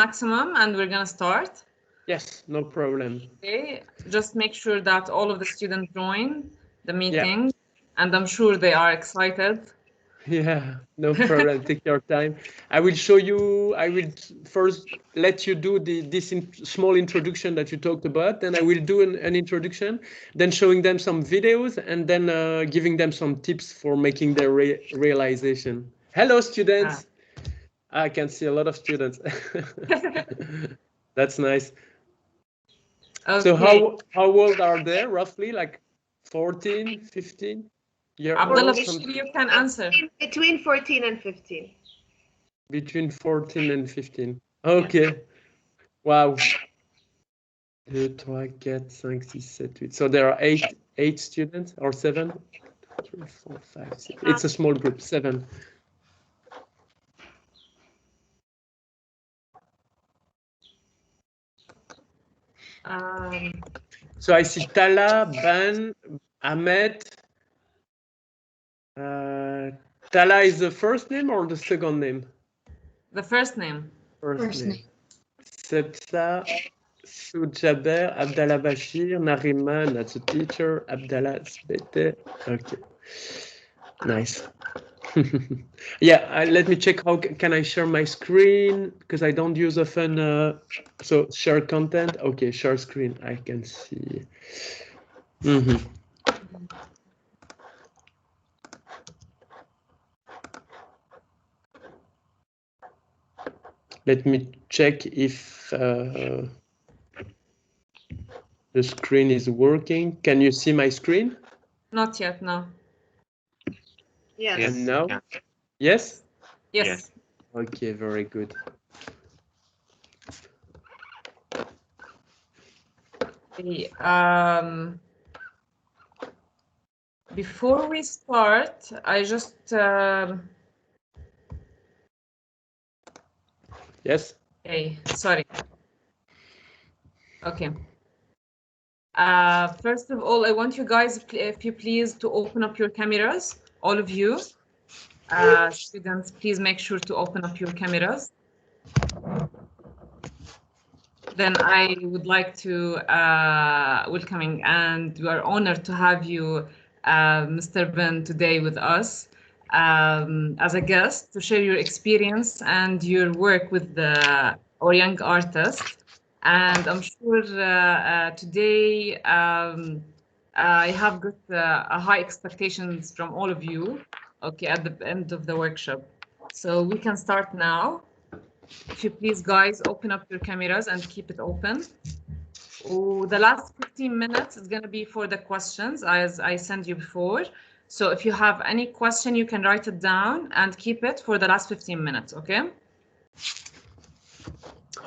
maximum and we're gonna start. Yes, no problem. Okay, just make sure that all of the students join the meeting, and I'm sure they are excited. Yeah, no problem. Take your time. I will show you. I will first let you do this small introduction that you talked about. Then I will do an introduction, then showing them some videos, and then giving them some tips for making their realization. Hello, students. I can see a lot of students. That's nice. Okay. So how old are they roughly? Like 14, 15 years Abdullah, old? you can answer. Between 14 and 15. Between 14 and 15. Okay. Yeah. Wow. 2, 3, 4, 5, 6, 7, 8. So there are eight students or 7? 3, 4, 5, 6. It's a small group, 7. So I see Tala, Ban, Ahmed. Tala is the first name or the second name? The first name. First name. Sepsa, Sujaber, Abdallah Bashir, Nariman, that's a teacher, Abdallah Sbete. Okay, nice. Yeah, let me check how can I share my screen, because I don't use often, so share content. Okay, share screen, I can see. Let me check if the screen is working. Can you see my screen? Not yet, no. Yes. And now? Yes? Yes. Okay, very good. Okay, before we start, I just Yes. Okay, sorry. Okay. First of all, I want you guys, if you please, to open up your cameras, all of you. Students, please make sure to open up your cameras. Then I would like to welcoming, and we are honored to have you, Mr. Ben, today with us as a guest to share your experience and your work with our young artists. And I'm sure today I have got high expectations from all of you, okay, at the end of the workshop. So we can start now. If you please, guys, open up your cameras and keep it open. The last 15 minutes is going to be for the questions, as I sent you before. So if you have any question, you can write it down and keep it for the last 15 minutes, okay?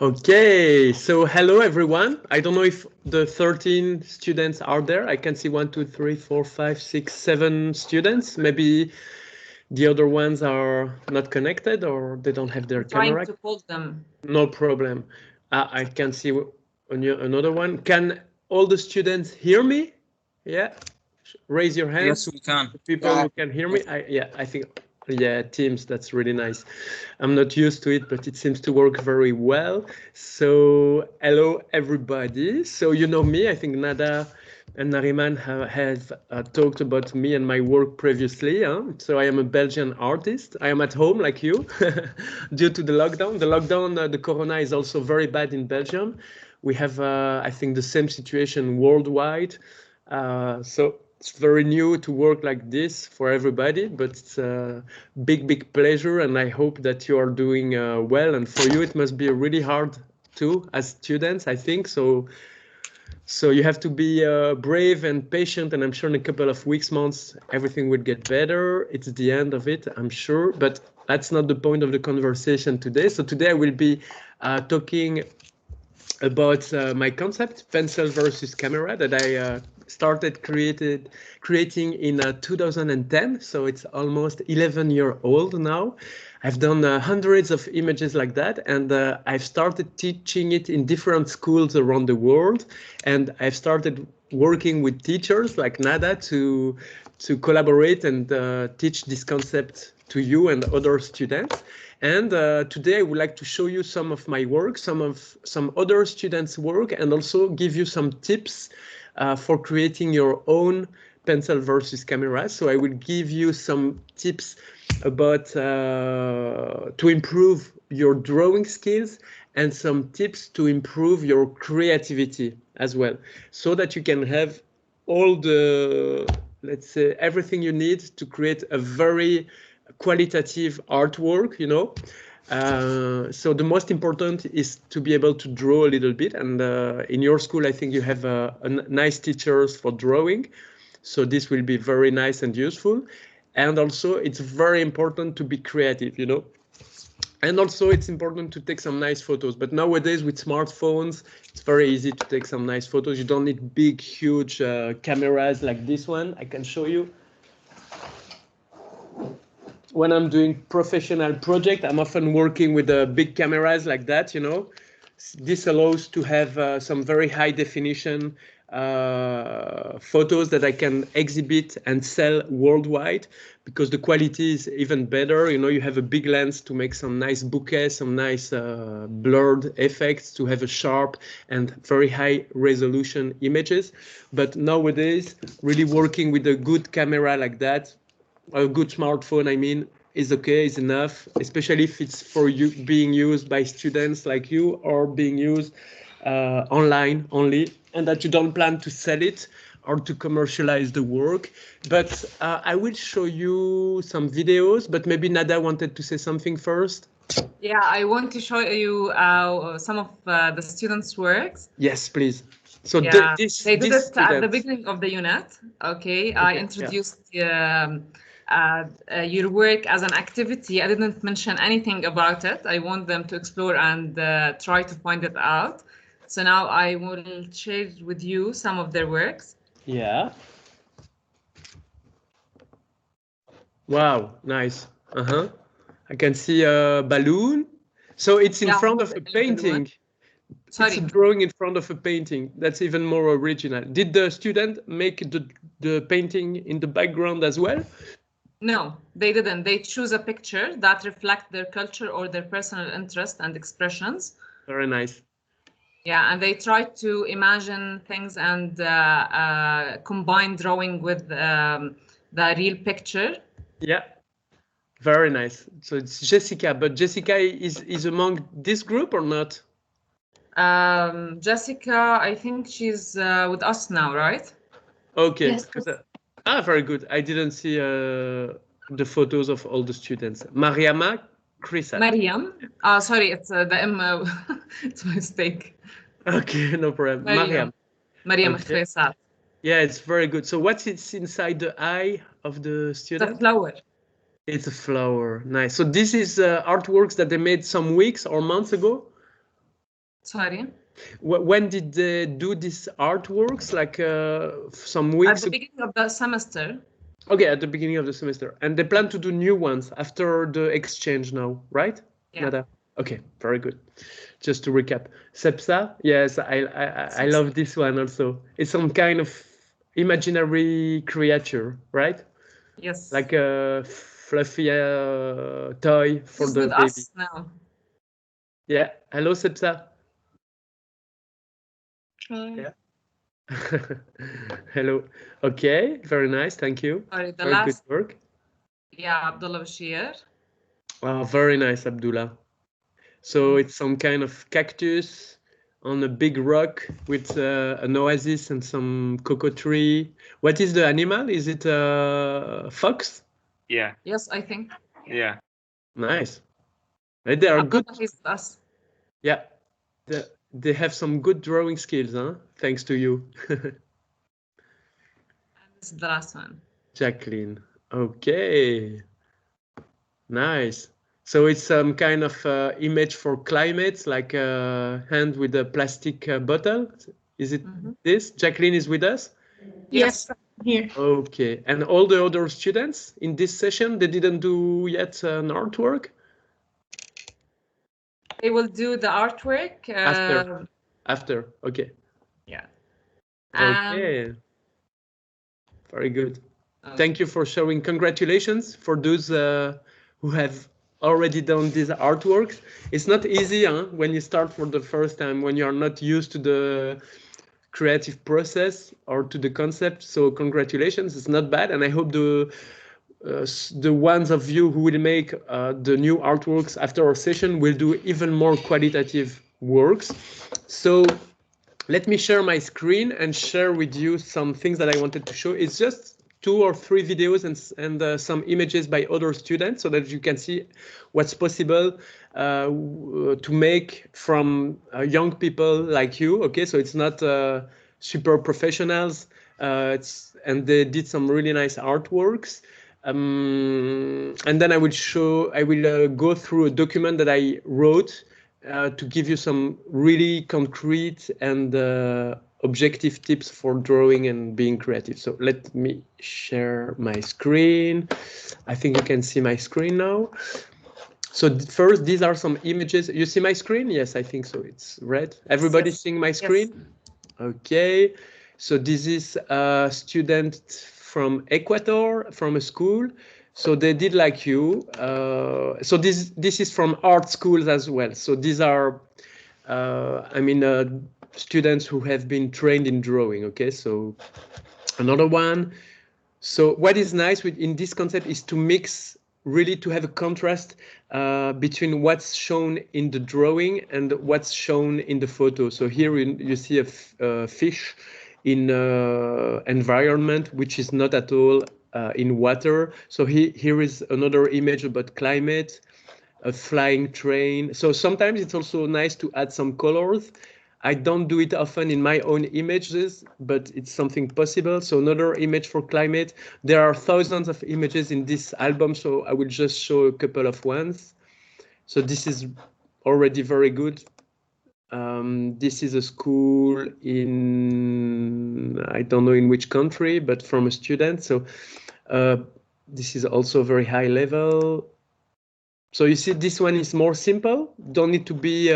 Okay, so hello everyone. I don't know if the 13 students are there. I can see 1, 2, 3, 4, 5, 6, 7 students. Maybe the other ones are not connected or they don't have their camera. Trying to call them. No problem. I can see another one. Can all the students hear me? Yeah. Raise your hands. Yes, we can. People who can hear me. I think. Yeah, Teams, that's really nice. I'm not used to it, but it seems to work very well. So hello, everybody. So you know me, I think Nada and Nariman have talked about me and my work previously. So I am a Belgian artist. I am at home like you due to the lockdown. The corona is also very bad in Belgium. We have, I think, the same situation worldwide. So it's very new to work like this for everybody, but it's a big pleasure, and I hope that you are doing well. And for you, it must be really hard too, as students, I think. So you have to be brave and patient, and I'm sure in a couple of weeks, months, everything will get better. It's the end of it, I'm sure, but that's not the point of the conversation today. So today I will be talking about my concept, pencil versus camera, that I started creating in 2010. So it's almost 11 years old now. I've done hundreds of images like that, and I've started teaching it in different schools around the world. And I've started working with teachers like Nada to collaborate and teach this concept to you and other students. And today I would like to show you some of my work, some other students' work, and also give you some tips for creating your own pencil versus camera. So I will give you some tips about to improve your drawing skills and some tips to improve your creativity as well, so that you can have all the, let's say, everything you need to create a very qualitative artwork, you know. So the most important is to be able to draw a little bit. And in your school, I think you have nice teachers for drawing. So this will be very nice and useful. And also it's very important to be creative, you know. And also it's important to take some nice photos. But nowadays with smartphones, it's very easy to take some nice photos. You don't need big, huge cameras like this one. I can show you. When I'm doing professional project, I'm often working with big cameras like that, you know. This allows to have some very high definition photos that I can exhibit and sell worldwide, because the quality is even better. You know, you have a big lens to make some nice bokeh, some nice blurred effects, to have a sharp and very high resolution images. But nowadays, really working with a good camera like that, a good smartphone, I mean, is okay, is enough, especially if it's for you being used by students like you, or being used online only, and that you don't plan to sell it or to commercialize the work. But I will show you some videos, but maybe Nada wanted to say something first. Yeah, I want to show you some of the students' works. Yes, please. So yeah, they did it at the beginning of the unit. Okay, I introduced your work as an activity. I didn't mention anything about it. I want them to explore and try to find it out. So now I will share with you some of their works. Yeah. Wow, nice. I can see a balloon. So it's in front of a painting. Sorry. It's a drawing in front of a painting. That's even more original. Did the student make the painting in the background as well? No, they didn't. They choose a picture that reflects their culture or their personal interest and expressions. Very nice. Yeah, and they try to imagine things and combine drawing with the real picture. Yeah, very nice. So it's Jessica, but Jessica is among this group or not? Jessica, I think she's with us now, right? Okay. Yes. Very good. I didn't see the photos of all the students. Mariama, Chrisat. Mariam. Sorry, it's the M. It's a mistake. Okay, no problem. Mariam. Mariam Chrisat. Yeah, it's very good. So what's inside the eye of the student? It's a flower. It's a flower. Nice. So this is artworks that they made some weeks or months ago? Sorry? When did they do these artworks? Like some weeks? At the beginning of the semester. Okay, at the beginning of the semester. And they plan to do new ones after the exchange now, right? Yeah. Nada? Okay, very good. Just to recap. Sepsa? Yes, I love this one also. It's some kind of imaginary creature, right? Yes. Like a fluffy toy for the baby. Us now. Yeah. Hello, Sepsa. Yeah. Hello. Okay, very nice. Thank you. Sorry, the very last. Good work. Yeah, Abdullah Bashir. Oh, very nice, Abdullah. So it's some kind of cactus on a big rock with an oasis and some cocoa tree. What is the animal? Is it a fox? Yeah. Yes, I think. Yeah. Nice. They are good. Us. Yeah. They have some good drawing skills, huh? Thanks to you. And this is the last one. Jacqueline. Okay. Nice. So it's some kind of image for climate, like a hand with a plastic bottle. Is it this? Jacqueline is with us? Yes, here. Okay. And all the other students in this session, they didn't do yet an artwork? They will do the artwork. After. Okay. Yeah. Okay. Very good. Thank you for showing. Congratulations for those who have already done these artworks. It's not easy when you start for the first time, when you are not used to the creative process or to the concept. So congratulations, it's not bad. And I hope the ones of you who will make the new artworks after our session will do even more qualitative works. So let me share my screen and share with you some things that I wanted to show. It's just 2 or 3 videos and some images by other students so that you can see what's possible to make from young people like you. Okay, so it's not super professionals. And they did some really nice artworks. And then I will go through a document that I wrote to give you some really concrete and objective tips for drawing and being creative. So let me share my screen. I think you can see my screen now. So first, these are some images. You see my screen? Yes, I think so. It's red. Everybody seeing my screen? Yes. Okay. So this is a student from Ecuador, from a school. So they did like you. So this is from art schools as well. So these are, students who have been trained in drawing. Okay, so another one. So what is nice in this concept is to mix, really to have a contrast between what's shown in the drawing and what's shown in the photo. So here you see a fish in environment which is not at all in water. So here is another image about climate, a flying train. So sometimes it's also nice to add some colors. I don't do it often in my own images, but it's something possible. So another image for climate. There are thousands of images in this album, so I will just show a couple of ones. So this is already very good. This is a school in, I don't know in which country, but from a student. So this is also very high level. So you see, this one is more simple. Don't need to be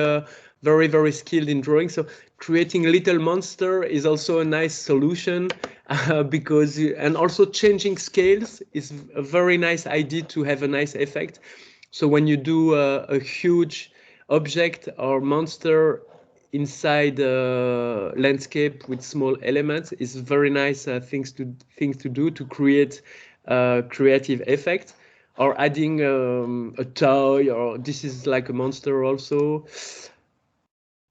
very, very skilled in drawing. So creating a little monster is also a nice solution because, and also changing scales is a very nice idea to have a nice effect. So when you do a huge object or monster inside a landscape with small elements, is very nice things to do to create creative effect. Or adding a toy, or this is like a monster also.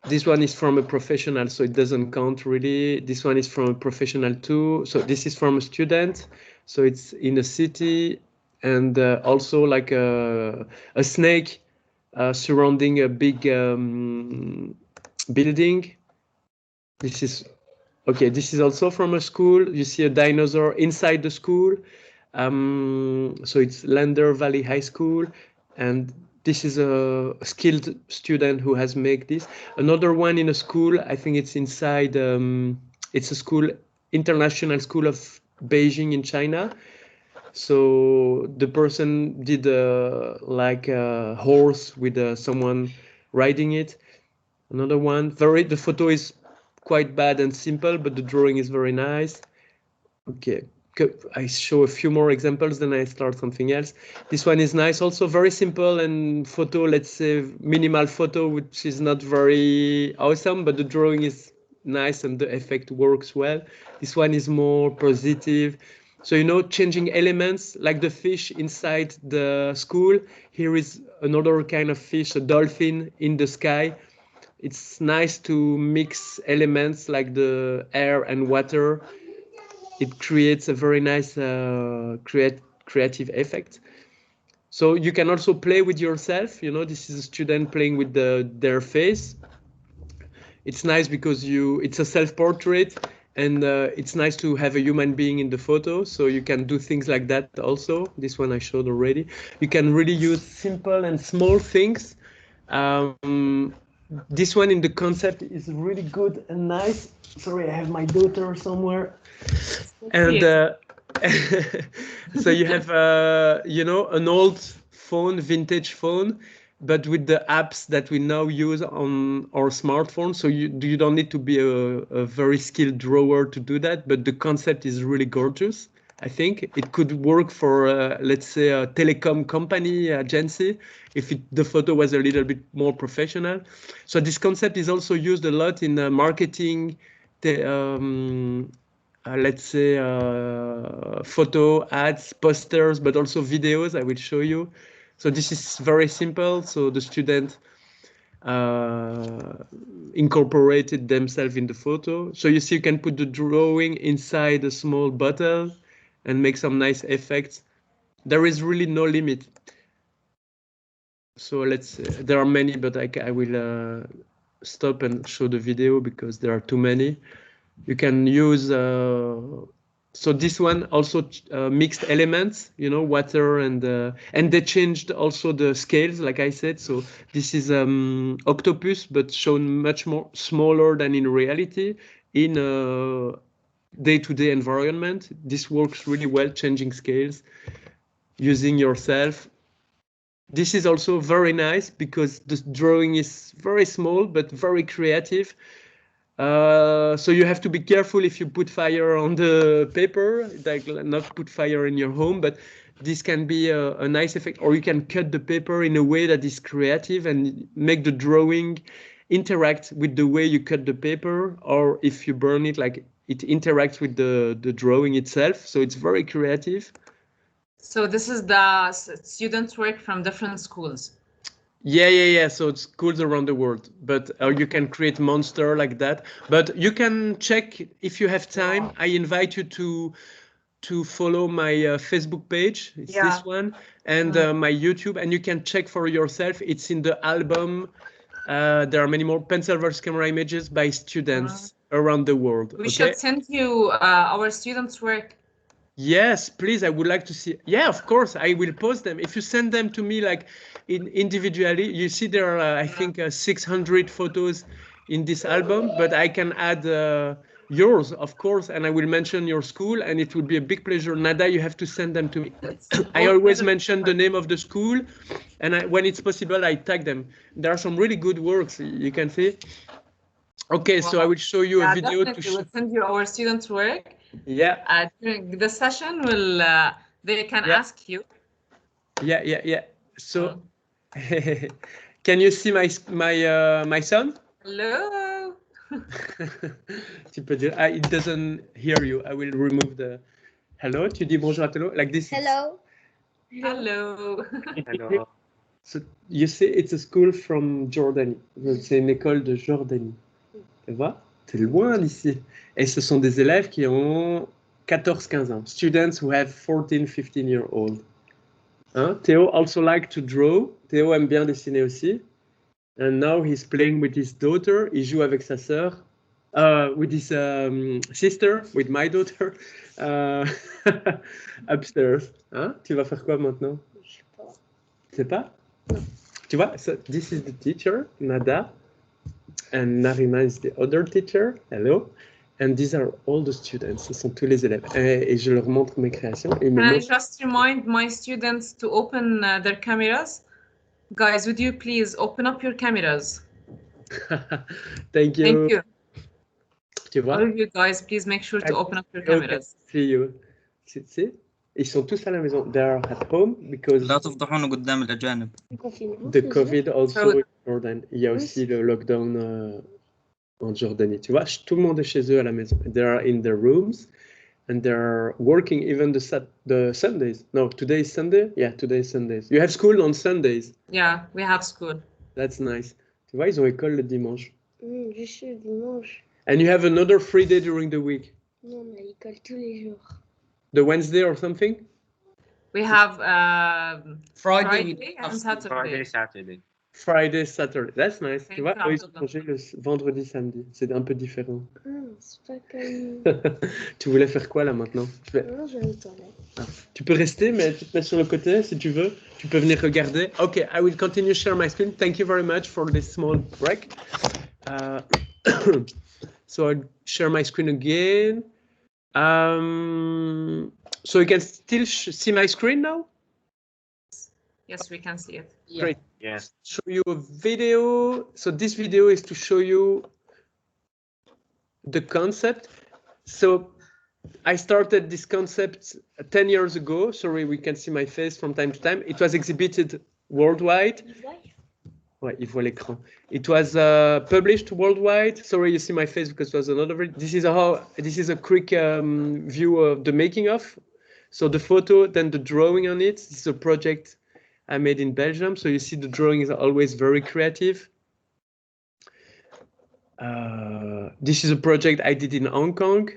This one is from a professional, so it doesn't count really. This one is from a professional too. So this is from a student. So it's in a city, and also like a snake surrounding a big building. This is okay. This is also from a school. You see a dinosaur inside the school. So it's Lander Valley High School, and this is a skilled student who has made this. Another one in a school, I think it's inside, it's a school, International School of Beijing in China. So the person did like a horse with someone riding it. Another one, the photo is quite bad and simple, but the drawing is very nice. Okay. I show a few more examples, then I start something else. This one is nice, also very simple and photo, let's say minimal photo, which is not very awesome, but the drawing is nice and the effect works well. This one is more positive. So, changing elements like the fish inside the school. Here is another kind of fish, a dolphin in the sky. It's nice to mix elements like the air and water. It creates a very nice creative effect. So you can also play with yourself. This is a student playing with their face. It's nice because it's a self-portrait, and it's nice to have a human being in the photo. So you can do things like that also. This one I showed already. You can really use simple and small things. This one in the concept is really good and nice. Sorry, I have my daughter somewhere. And so you have, an old phone, vintage phone, but with the apps that we now use on our smartphone. So you don't need to be a very skilled drawer to do that, but the concept is really gorgeous. I think it could work for, let's say, a telecom company agency, if the photo was a little bit more professional. So this concept is also used a lot in marketing, let's say, photo ads, posters, but also videos. I will show you. So this is very simple. So the student incorporated themselves in the photo. So you see, you can put the drawing inside a small bottle and make some nice effects. There is really no limit. So let's, there are many, but I will stop and show the video because there are too many. You can use, so this one also mixed elements, you know, water and they changed also the scales, like I said. So this is octopus, but shown much more smaller than in reality in a day-to-day environment. This works really well, changing scales, using yourself. This is also very nice because the drawing is very small, but very creative. So you have to be careful if you put fire on the paper, like not put fire in your home, but this can be a nice effect. Or you can cut the paper in a way that is creative and make the drawing interact with the way you cut the paper, or if you burn it, like it interacts with the drawing itself. So it's very creative. So this is the students' work from different schools. Yeah. So it's schools around the world, but you can create monster like that. But you can check if you have time. I invite you to follow my Facebook page. It's this one, and my YouTube, and you can check for yourself. It's in the album. There are many more pencil versus camera images by students around the world. We should send you our students' work. Yes, please. I would like to see. Yeah, of course. I will post them. If you send them to me, like individually, you see there are, I think, 600 photos in this album, but I can add yours, of course, and I will mention your school, and it will be a big pleasure. Nada, you have to send them to me. I always mention the name of the school, and when it's possible, I tag them. There are some really good works, you can see. Okay, so I will show you a video. We'll send you our students' work. Yeah. During the session, they can ask you. Yeah. So, can you see my son? Hello. Tu peux dire, it doesn't hear you. I will remove the hello. Tu dis bonjour à tout le monde, like this. Hello. Hello. Hello. So you see, it's a school from Jordanie. C'est une école de Jordanie. Tu vois? C'est loin d'ici. Et ce sont des élèves qui ont 14-15 ans. Students who have 14-15 year old. Hein? Theo also like to draw. Theo aime bien dessiner aussi. And now he's playing with his daughter. Il joue avec sa sœur. With his sister, with my daughter. Upstairs. Hein? Tu vas faire quoi maintenant? Je sais pas. Tu sais pas? Non. Tu vois, so this is the teacher, Nada. And Narima is the other teacher. Hello. And these are all the students. Ce sont tous les élèves. Et je leur montre mes créations. Can I just remind my students to open their cameras? Guys, would you please open up your cameras? Thank you. Thank you. Tu vois? All of you guys, please make sure to open up your cameras. See you. See? Ils sont tous à la maison. They are at home because لا تفضحونا قدام الأجانب. the COVID also in Jordan. Il y a aussi le lockdown en Jordanie. Tu vois, tout le monde est chez eux à la maison. They are in their rooms and they're working even the Sundays. No, today is Sunday? Yeah, today is Sundays. You have school on Sundays? Yeah, we have school. That's nice. Tu vois, ils ont école le dimanche. Je suis dimanche. And you have another free day during the week? Non, on a l'école tous les jours. The Wednesday or something? We have Friday and Saturday. Friday, Saturday. That's nice. C'est Tu vois, eux, ils ont important. congé le vendredi, samedi. C'est un peu différent. C'est pas comme... Tu voulais faire quoi là maintenant? Non, je vais aux toilettes. Tu peux rester, mais tu te mets sur le côté si tu veux. Tu peux venir regarder. Okay, I will continue share my screen. Thank you very much for this small break. So I'll share my screen again. So you can still see my screen now? Yes, we can see it. Great. Yes. Show you a video. So this video is to show you the concept. So I started this concept 10 years ago. Sorry, we can see my face from time to time. It was exhibited worldwide. Ouais, il voit l'écran. It was published worldwide. Sorry, you see my face because it was another. This is a quick view of the making of. So the photo, then the drawing on it. This is a project I made in Belgium. So you see the drawing is always very creative. This is a project I did in Hong Kong.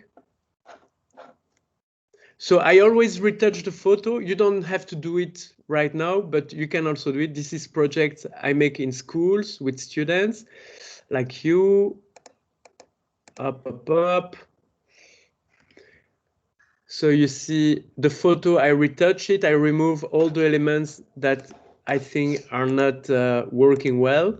So I always retouch the photo. You don't have to do it right now, but you can also do it. This is projects I make in schools with students like you. Up. So you see the photo, I retouch it. I remove all the elements that I think are not working well.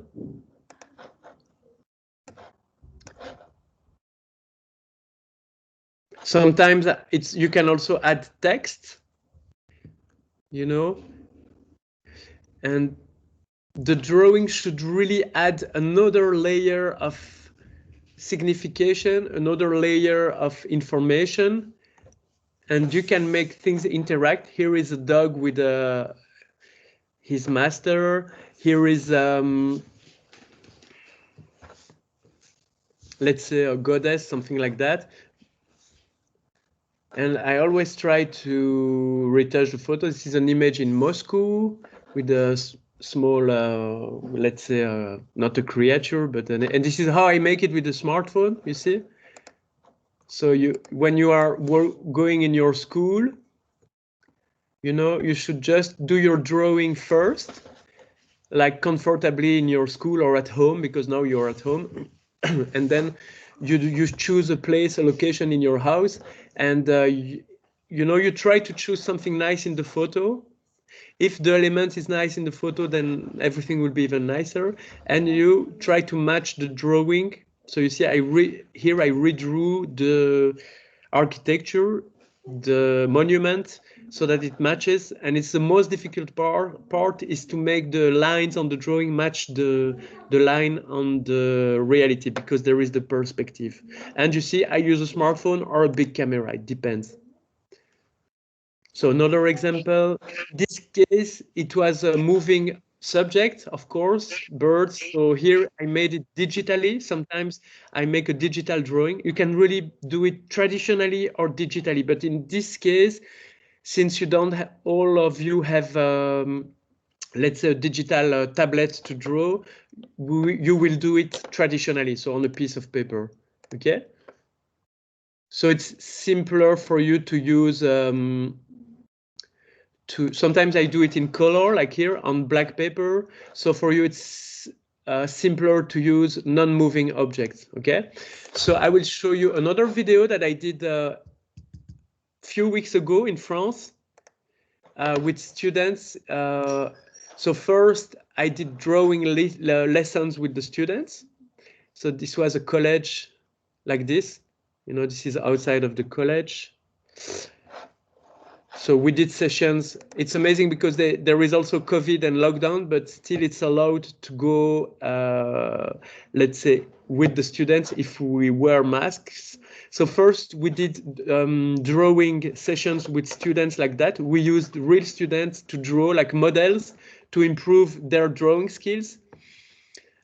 Sometimes you can also add text, you know, and the drawing should really add another layer of signification, another layer of information, and you can make things interact. Here is a dog with his master. Here is, let's say, a goddess, something like that. And I always try to retouch the photo. This is an image in Moscow with a small, let's say, not a creature, but and this is how I make it with a smartphone. You see. So when you are going in your school, you know, you should just do your drawing first, like comfortably in your school or at home, because now you're at home, and then you choose a place, a location in your house, and you know, you try to choose something nice in the photo. If the element is nice in the photo, then everything will be even nicer, and you try to match the drawing. So you see, here I redrew the architecture, the monument, so that it matches. And it's the most difficult part is to make the lines on the drawing match the line on the reality, because there is the perspective. And you see, I use a smartphone or a big camera, it depends. So another example, this case, it was a moving subject, of course, birds. So here I made it digitally. Sometimes I make a digital drawing. You can really do it traditionally or digitally. But in this case, since you don't have, all of you have, let's say, a digital tablet to draw, you will do it traditionally, so on a piece of paper, okay? So it's simpler for you to use, sometimes I do it in color, like here on black paper. So for you, it's simpler to use non-moving objects, okay? So I will show you another video that I did a few weeks ago in France with students. So first, I did drawing lessons with the students. So this was a college like this. You know, this is outside of the college. So we did sessions. It's amazing because there is also COVID and lockdown, but still it's allowed to go, let's say, with the students if we wear masks. So first we did drawing sessions with students like that. We used real students to draw like models to improve their drawing skills.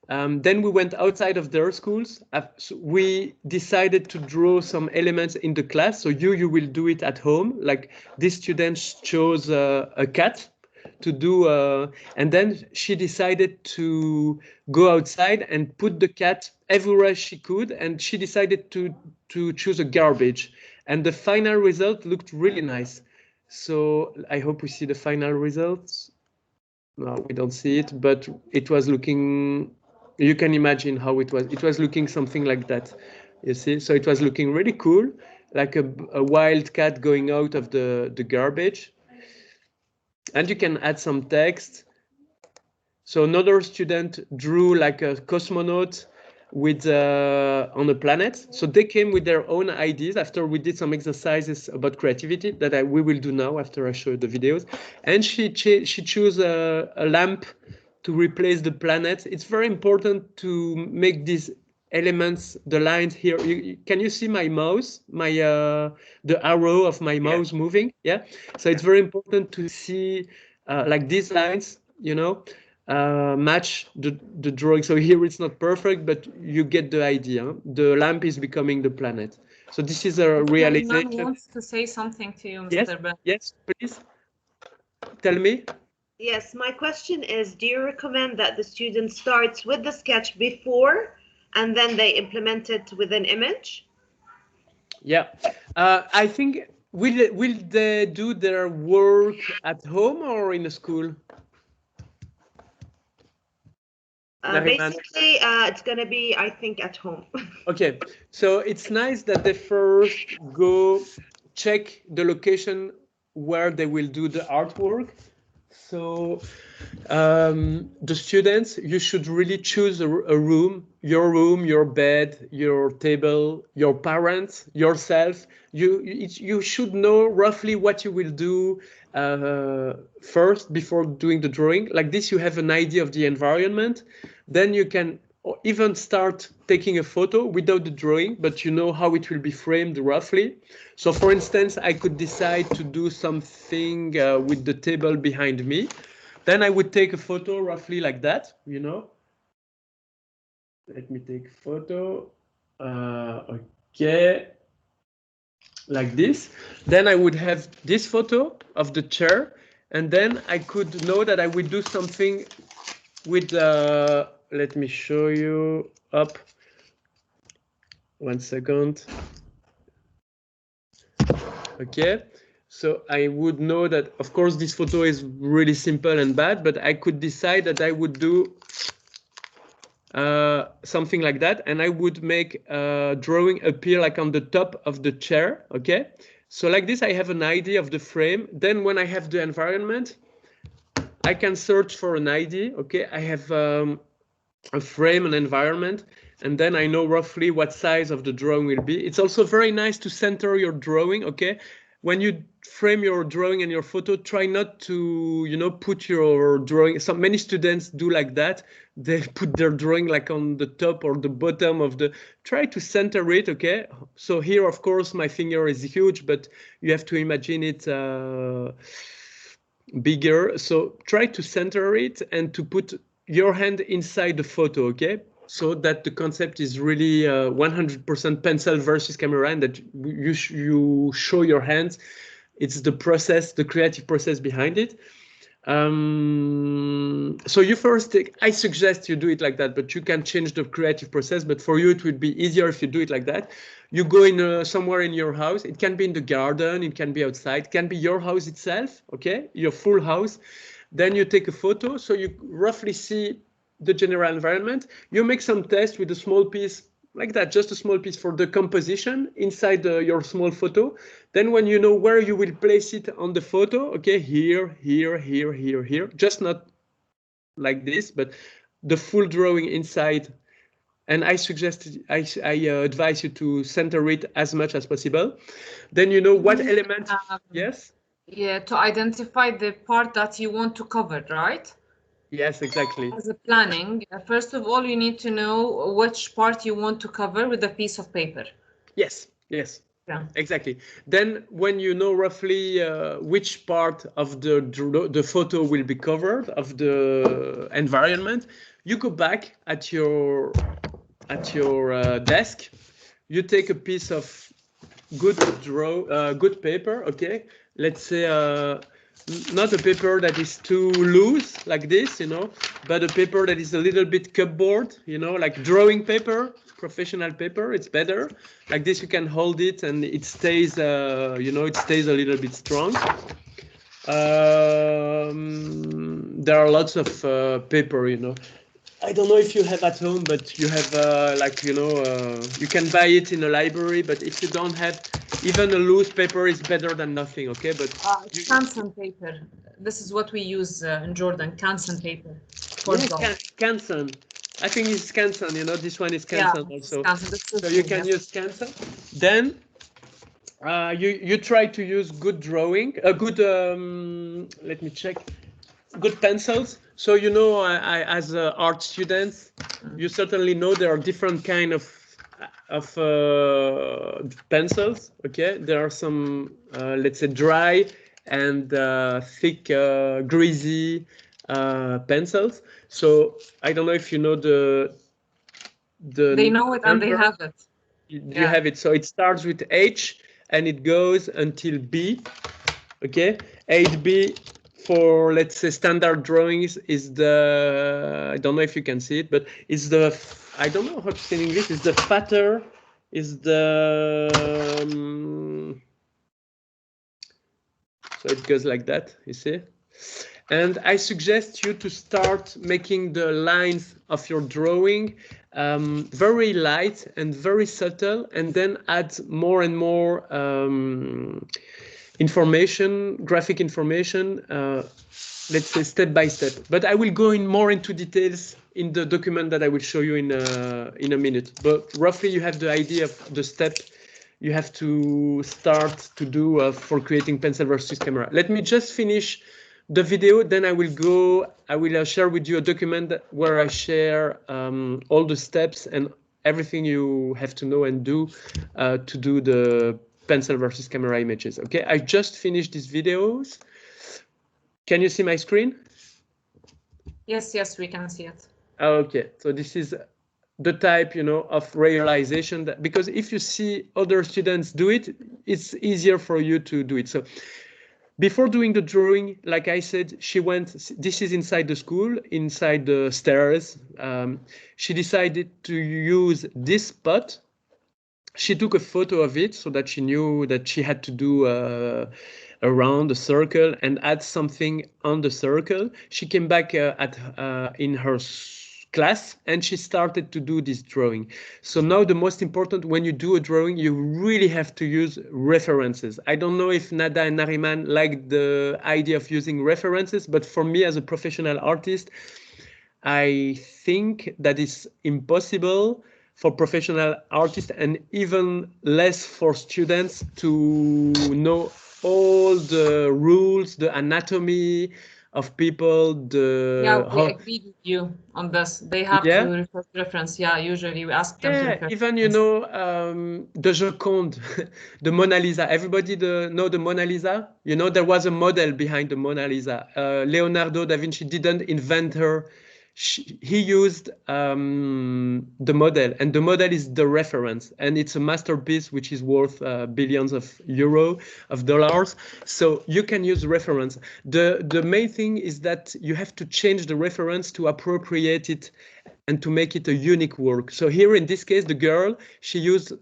Then we went outside of their schools. So we decided to draw some elements in the class. So you will do it at home. Like this student chose a cat to do, and then she decided to go outside and put the cat everywhere she could. And she decided to choose a garbage. And the final result looked really nice. So I hope we see the final results. No, we don't see it, but it was looking, you can imagine how it was. It was looking something like that, you see? So it was looking really cool, like a wild cat going out of the garbage. And you can add some text. So another student drew like a cosmonaut with on a planet. So they came with their own ideas after we did some exercises about creativity that we will do now after I show you the videos. And she chose a lamp to replace the planet. It's very important to make these elements, the lines here. Can you see my mouse, the arrow of my mouse moving? Yeah. So it's very important to see like these lines, you know, match the drawing. So here it's not perfect, but you get the idea. The lamp is becoming the planet. So this is a realization. Iman wants to say something to you, Yes, Mr. Ben. yes, please. Tell me. Yes, my question is, do you recommend that the student starts with the sketch before and then they implement it with an image? Yeah, I think will they do their work at home or in a school? Basically, it's going to be, I think, at home. Okay, so it's nice that they first go check the location where they will do the artwork. So the students, you should really choose a room, your bed, your table, your parents, yourself. You should know roughly what you will do first before doing the drawing. Like this, you have an idea of the environment. Then you can even start taking a photo without the drawing, but you know how it will be framed roughly. So for instance, I could decide to do something with the table behind me. Then I would take a photo roughly like that, you know. Let me take a photo. Okay. Like this. Then I would have this photo of the chair. And then I could know that I would do something with, let me show you up. 1 second. Okay. So I would know that, of course, this photo is really simple and bad, but I could decide that I would do something like that. And I would make a drawing appear like on the top of the chair. Okay. So like this, I have an idea of the frame. Then when I have the environment, I can search for an ID. Okay. I have a frame, an environment, and then I know roughly what size of the drawing will be. It's also very nice to center your drawing. Okay. When you frame your drawing and your photo, try not to, you know, put your drawing. Many students do like that. They put their drawing like on the top or the bottom of the. Try to center it, okay? So here, of course, my finger is huge, but you have to imagine it bigger. So try to center it and to put your hand inside the photo, okay? So that the concept is really 100% pencil versus camera, and that you show your hands. It's the process, the creative process behind it. So you first take, I suggest you do it like that, but you can change the creative process. But for you, it would be easier if you do it like that. You go in somewhere in your house. It can be in the garden. It can be outside. It can be your house itself, okay? Your full house. Then you take a photo. So you roughly see the general environment. You make some tests with a small piece like that, just a small piece for the composition inside your small photo. Then when you know where you will place it on the photo, okay, here, here, here, here, here, just not like this, but the full drawing inside. And I suggest, I advise you to center it as much as possible. Then you know what element, yes? Yeah, to identify the part that you want to cover, right? Yes, exactly. As a planning, first of all, you need to know which part you want to cover with a piece of paper. Yes, yes, yeah. Exactly. Then when you know roughly which part of the photo will be covered, of the environment, you go back at your desk, you take a piece of good paper, okay? Let's say not a paper that is too loose like this, you know, but a paper that is a little bit cupboard, you know, like drawing paper, professional paper. It's better. Like this, you can hold it and it stays, you know, it stays a little bit strong. There are lots of paper, you know. I don't know if you have at home, but you have like, you know, you can buy it in a library, but if you don't have, even a loose paper is better than nothing, okay? But Canson paper. This is what we use in Jordan, Canson paper. Canson. I think it's Canson, you know, this one is Canson also. So you can use Canson. Then you try to use good drawing, a good, let me check. good pencils. So you know, as art students, you certainly know there are different kind of pencils. Okay, there are some let's say dry and thick, greasy pencils. So I don't know if you know They know it and they number. have it. You have it. So it starts with H and it goes until B. Okay, 8B for, let's say, standard drawings is the, I don't know if you can see it, but it's the, I don't know how to say in English, is the fatter, is the, so it goes like that, you see? And I suggest you to start making the lines of your drawing very light and very subtle, and then add more and more information, graphic information, let's say step by step. But I will go in more into details in the document that I will show you in a minute. But roughly you have the idea of the step you have to start to do for creating pencil versus camera. Let me just finish the video, then I will share with you a document where I share all the steps and everything you have to know and do to do the pencil versus camera images. Okay, I just finished these videos. Can you see my screen? Yes, yes, we can see it. Okay, so this is the type, you know, of realization that, because if you see other students do it, it's easier for you to do it. So before doing the drawing, like I said, she went, this is inside the school, inside the stairs. She decided to use this spot. She took a photo of it so that she knew that she had to do around the circle and add something on the circle. She came back in her class and she started to do this drawing. So now the most important, when you do a drawing, you really have to use references. I don't know if Nada and Nariman like the idea of using references, but for me as a professional artist, I think that it's impossible for professional artists and even less for students to know all the rules, the anatomy of people, Yeah, we agreed with you on this. They have to refer to reference. Yeah, usually we ask them to refer. Even, you know, the Joconde, the Mona Lisa. Everybody know the Mona Lisa? You know, there was a model behind the Mona Lisa. Leonardo da Vinci didn't invent her. He used the model, and the model is the reference, and it's a masterpiece which is worth billions of dollars. So you can use reference. The main thing is that you have to change the reference to appropriate it and to make it a unique work. So here in this case, the girl, she used,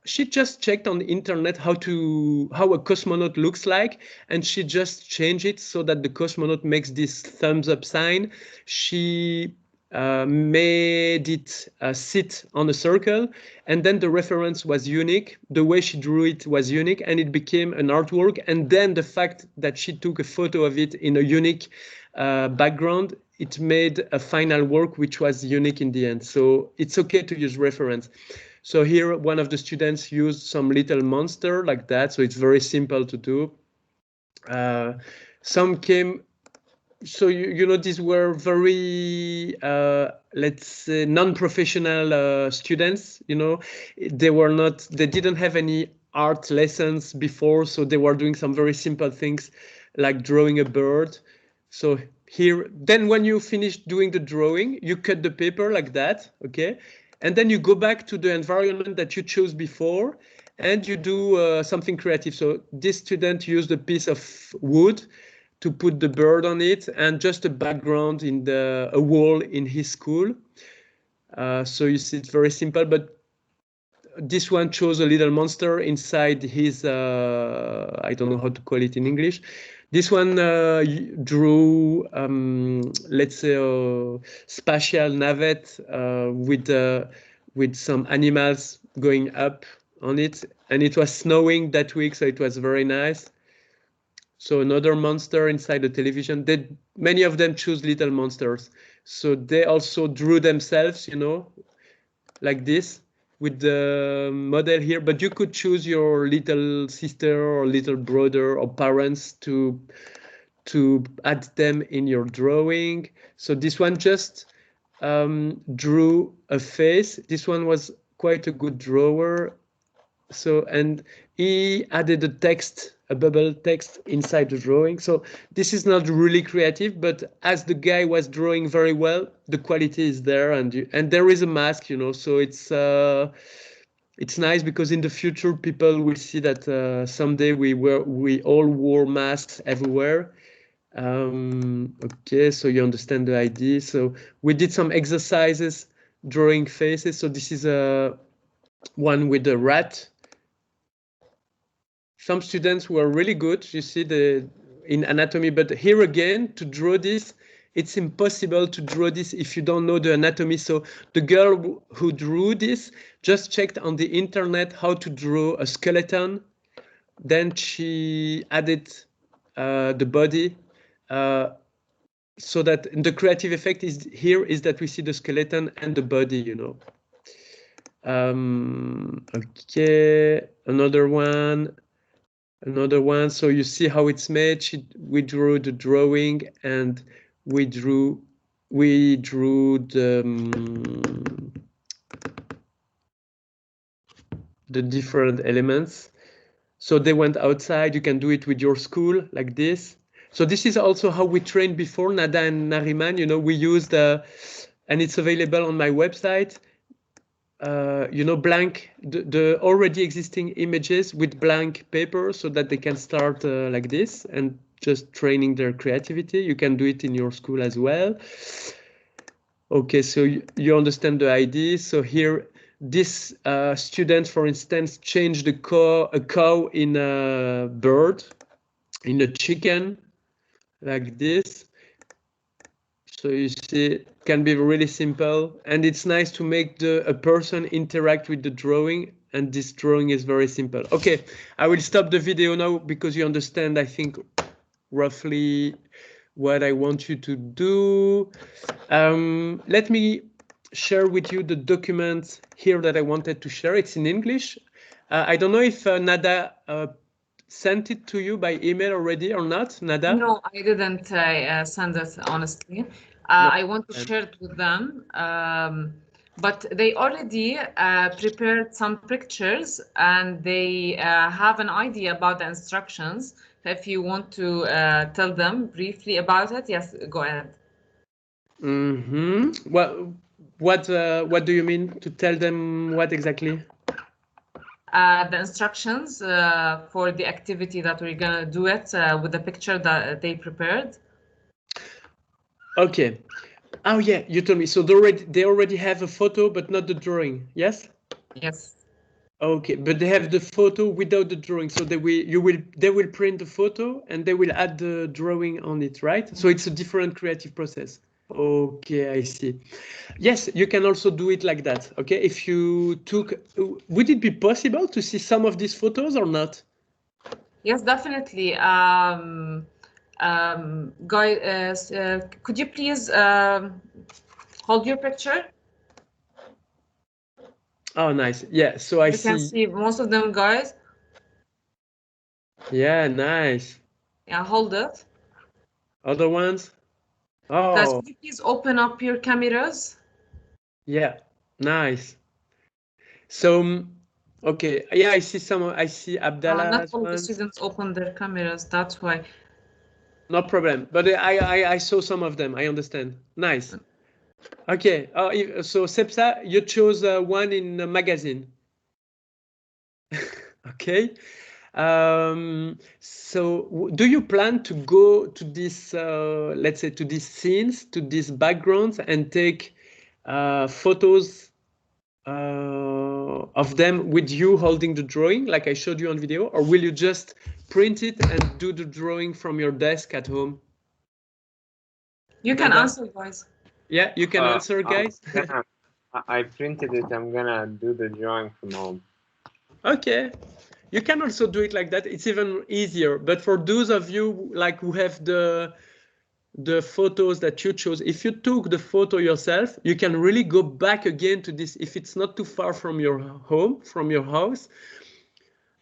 she just checked on the internet how a cosmonaut looks like, and she just changed it so that the cosmonaut makes this thumbs up sign. She made it sit on a circle, and then the reference was unique. The way she drew it was unique, and it became an artwork. And then the fact that she took a photo of it in a unique background, it made a final work which was unique in the end. So it's okay to use reference. So here, one of the students used some little monster like that. So it's very simple to do. Some came, so you know, these were very, let's say, non-professional students. You know, they didn't have any art lessons before, so they were doing some very simple things like drawing a bird. So here, then when you finish doing the drawing, you cut the paper like that, okay? And then you go back to the environment that you chose before, and you do something creative. So this student used a piece of wood to put the bird on it, and just a background in a wall in his school. So you see, it's very simple, but this one chose a little monster inside his, I don't know how to call it in English. This one drew, let's say, a spatial navette with some animals going up on it. And it was snowing that week, so it was very nice. So another monster inside the television. Many of them choose little monsters. So they also drew themselves, you know, like this, with the model here, but you could choose your little sister or little brother or parents to to add them in your drawing. So this one just drew a face. This one was quite a good drawer. So, and he added a text, a bubble text inside the drawing. So this is not really creative, but as the guy was drawing very well, the quality is there, and there is a mask, you know. So it's nice because in the future people will see that someday we all wore masks everywhere. Okay, so you understand the idea. So we did some exercises drawing faces. So this is a one with a rat. Some students were really good, you see, in anatomy, but here again, to draw this, it's impossible to draw this if you don't know the anatomy. So the girl who drew this just checked on the internet how to draw a skeleton. Then she added the body, so that the creative effect is that we see the skeleton and the body, you know. Okay, another one. So you see how it's made. We drew the drawing, and we drew the different elements. So they went outside. You can do it with your school like this. So this is also how we trained before, Nada and Nariman. You know, we used and it's available on my website. You know, blank, the already existing images with blank paper so that they can start like this and just training their creativity. You can do it in your school as well. Okay, so you understand the idea. So here, this student, for instance, changed a cow in a bird, in a chicken, like this. So you see, it can be really simple, and it's nice to make a person interact with the drawing, and this drawing is very simple. Okay, I will stop the video now because you understand, I think, roughly what I want you to do. Let me share with you the document here that I wanted to share. It's in English. I don't know if Nada sent it to you by email already or not, Nada? No, I didn't send it, honestly. I want to share it with them, but they already prepared some pictures, and they have an idea about the instructions. If you want to tell them briefly about it, yes, go ahead. Mm-hmm. Well, what do you mean to tell them what exactly? The instructions for the activity that we're gonna do it with the picture that they prepared. Okay. Oh yeah, you told me. So they already have a photo, but not the drawing. Yes. Yes. Okay, but they have the photo without the drawing. So they will print the photo and they will add the drawing on it, right? So it's a different creative process. Okay, I see. Yes, you can also do it like that. Okay, if you would it be possible to see some of these photos or not? Yes, definitely. Guys, could you please hold your picture? Oh, nice. Yeah, so You can see most of them, guys. Yeah, nice. Yeah, hold it. Other ones? Oh. Guys, could you please open up your cameras? Yeah, nice. So, okay. Yeah, I see Abdallah. Not all the students open their cameras, that's why. No problem. But I saw some of them. I understand. Nice. Okay. So Sepsa, you chose one in a magazine. Okay. So do you plan to go to this, let's say, to these scenes, to these backgrounds, and take photos of them with you holding the drawing, like I showed you on video, or will you just print it and do the drawing from your desk at home? You can answer, guys. Yeah, you can answer, guys. I printed it. I'm gonna do the drawing from home. Okay. You can also do it like that. It's even easier. But for those of you like who have the photos that you chose, if you took the photo yourself, you can really go back again to this. If it's not too far from your home, from your house,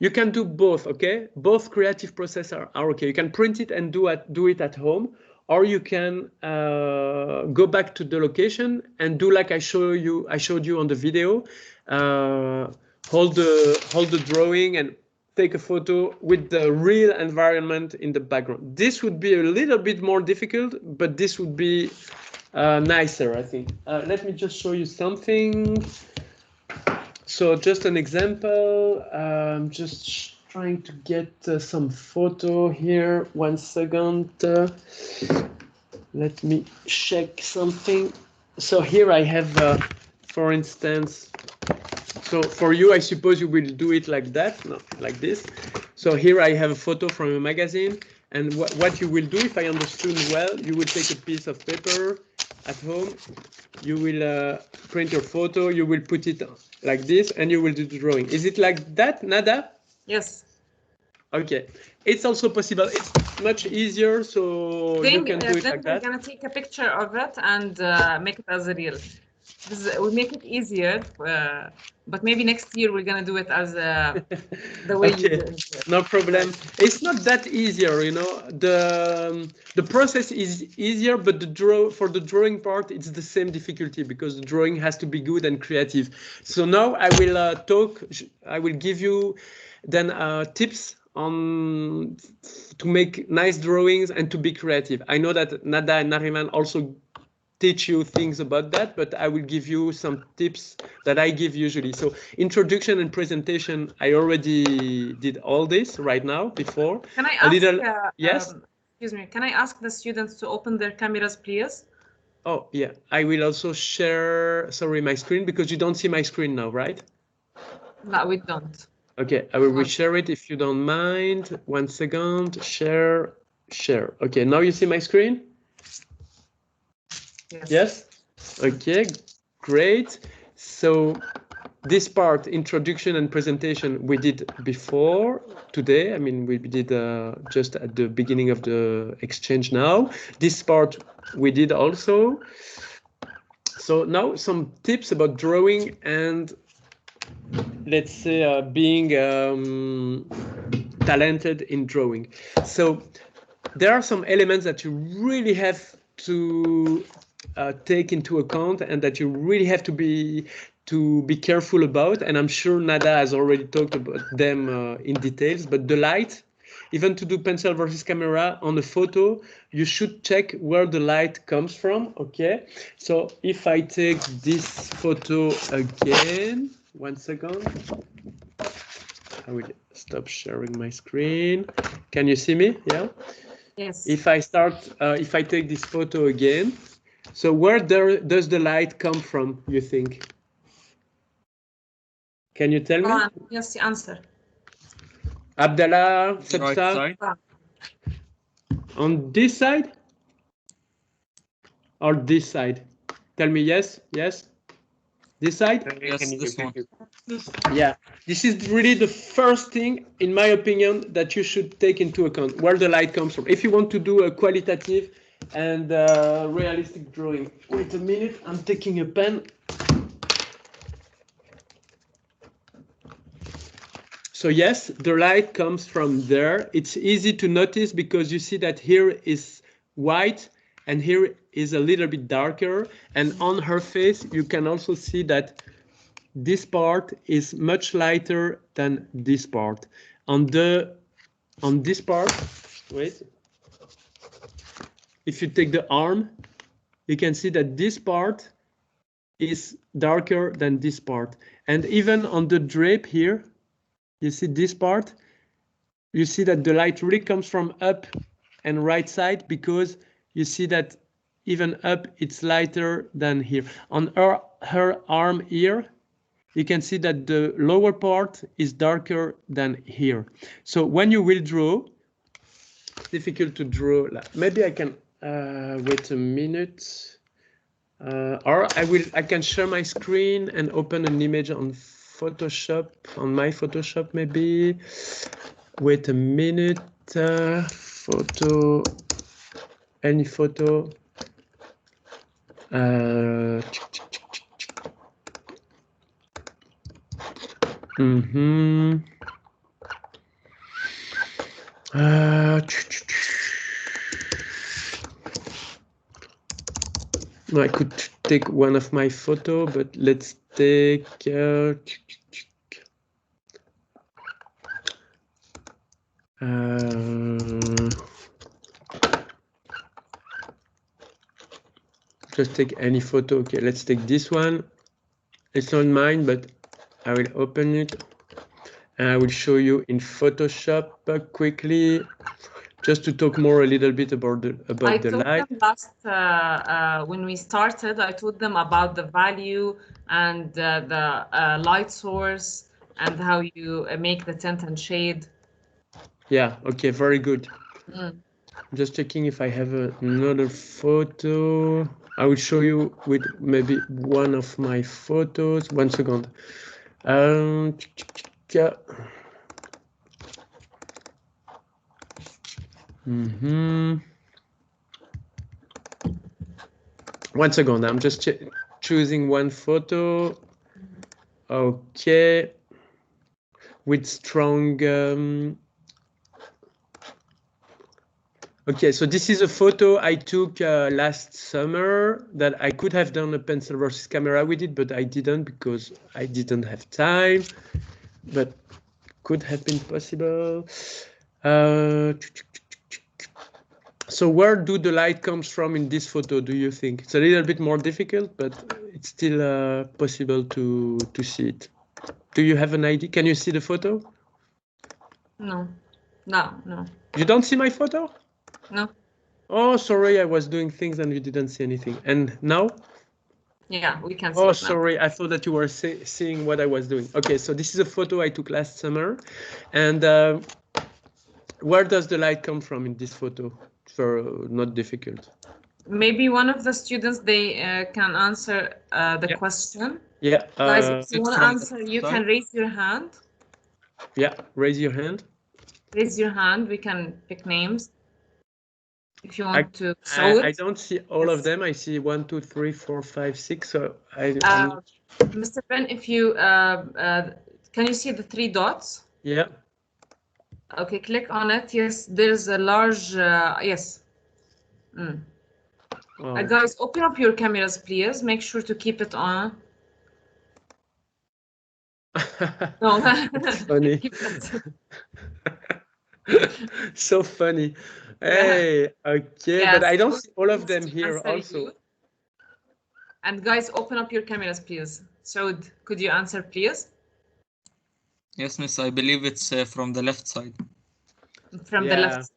You can do both, okay? Both creative process are okay. You can print it and do it at home, or you can go back to the location and do like I showed you on the video. Hold the drawing and take a photo with the real environment in the background. This would be a little bit more difficult, but this would be nicer, I think. Let me just show you something. So just an example, I'm just trying to get some photo here. 1 second. Let me check something. So here I have, for instance, so for you, I suppose you will do it like that, no, like this. So here I have a photo from a magazine. And what you will do, if I understood well, you will take a piece of paper at home, you will print your photo, you will put it like this, and you will do the drawing. Is it like that, Nada? Yes. Okay. It's also possible. It's much easier, so you can do it like that. We're going to take a picture of it and make it as a reel. We make it easier, but maybe next year we're going to do it as the way you do it. No problem. It's not that easier, you know. The process is easier, but for the drawing part, it's the same difficulty because the drawing has to be good and creative. So now I will give you then tips on to make nice drawings and to be creative. I know that Nada and Nariman also teach you things about that, but I will give you some tips that I give usually. So introduction and presentation, I already did all this right now before. Can I ask, yes? Excuse me, can I ask the students to open their cameras, please? Oh, yeah. I will also share, sorry, my screen, because you don't see my screen now, right? No, we don't. Okay, I will reshare it if you don't mind. 1 second, share. Okay, now you see my screen? Yes? Okay, great. So this part, introduction and presentation, we did before today. I mean, we did just at the beginning of the exchange now. This part we did also. So now some tips about drawing and let's say being talented in drawing. So there are some elements that you really have to take into account and that you really have to be careful about. And I'm sure Nada has already talked about them in details, but the light, even to do pencil versus camera on a photo, you should check where the light comes from, okay? So if I take this photo again, 1 second, I will stop sharing my screen. Can you see me? Yeah? Yes. If I take this photo again, so where does the light come from, you think? Can you tell me? Yes, the answer. Abdallah, Right side. On this side? Or this side? Tell me yes, yes. This side? Yes, this one. Yeah, this is really the first thing, in my opinion, that you should take into account, where the light comes from. If you want to do a qualitative and realistic drawing. Wait a minute, I'm taking a pen. So yes, the light comes from there. It's easy to notice because you see that here is white and here is a little bit darker. And on her face, you can also see that this part is much lighter than this part. On this part, wait. If you take the arm, you can see that this part is darker than this part. And even on the drape here, you see this part, you see that the light really comes from up and right side because you see that even up it's lighter than here. On her arm here, you can see that the lower part is darker than here. So when you will draw, it's difficult to draw. Maybe I can wait a minute. Or I can share my screen and open an image on Photoshop, on my Photoshop maybe. Wait a minute. Photo, any photo. I could take one of my photo, but let's take just take any photo. Okay, let's take this one. It's not mine, but I will open it and I will show you in Photoshop quickly, just to talk more a little bit about the light. Them last when we started, I told them about the value and the light source and how you make the tint and shade. Yeah. Okay. Very good. I'm just checking if I have another photo. I will show you with maybe one of my photos. 1 second. One second. I'm just choosing one photo. Okay. With strong. Okay, so this is a photo I took last summer that I could have done a pencil versus camera with it, but I didn't because I didn't have time, but could have been possible. So where do the light comes from in this photo, do you think? It's a little bit more difficult, but it's still possible to see it. Do you have an idea? Can you see the photo? No. You don't see my photo? No. Oh, sorry, I was doing things and you didn't see anything. And now? Yeah, we can see. Oh, sorry, I thought that you were seeing what I was doing. Okay, so this is a photo I took last summer. And where does the light come from in this photo? For not difficult. Maybe one of the students, they can answer the question. Yeah. Guys, if you want to answer, you can raise your hand. Yeah, raise your hand. Raise your hand. We can pick names. If you want to show it. I don't see all of them. I see 1, 2, 3, 4, 5, 6. So Mr. Ben, if you can you see the 3 dots? Yeah. Okay, click on it. Yes, there's a large yes. Guys, open up your cameras, please. Make sure to keep it on. No, that's funny. So funny. Hey, okay, yes, but I don't see all of them here also. You. And guys, open up your cameras, please. So, could you answer, please? Yes, miss, I believe it's from the left side. From the left.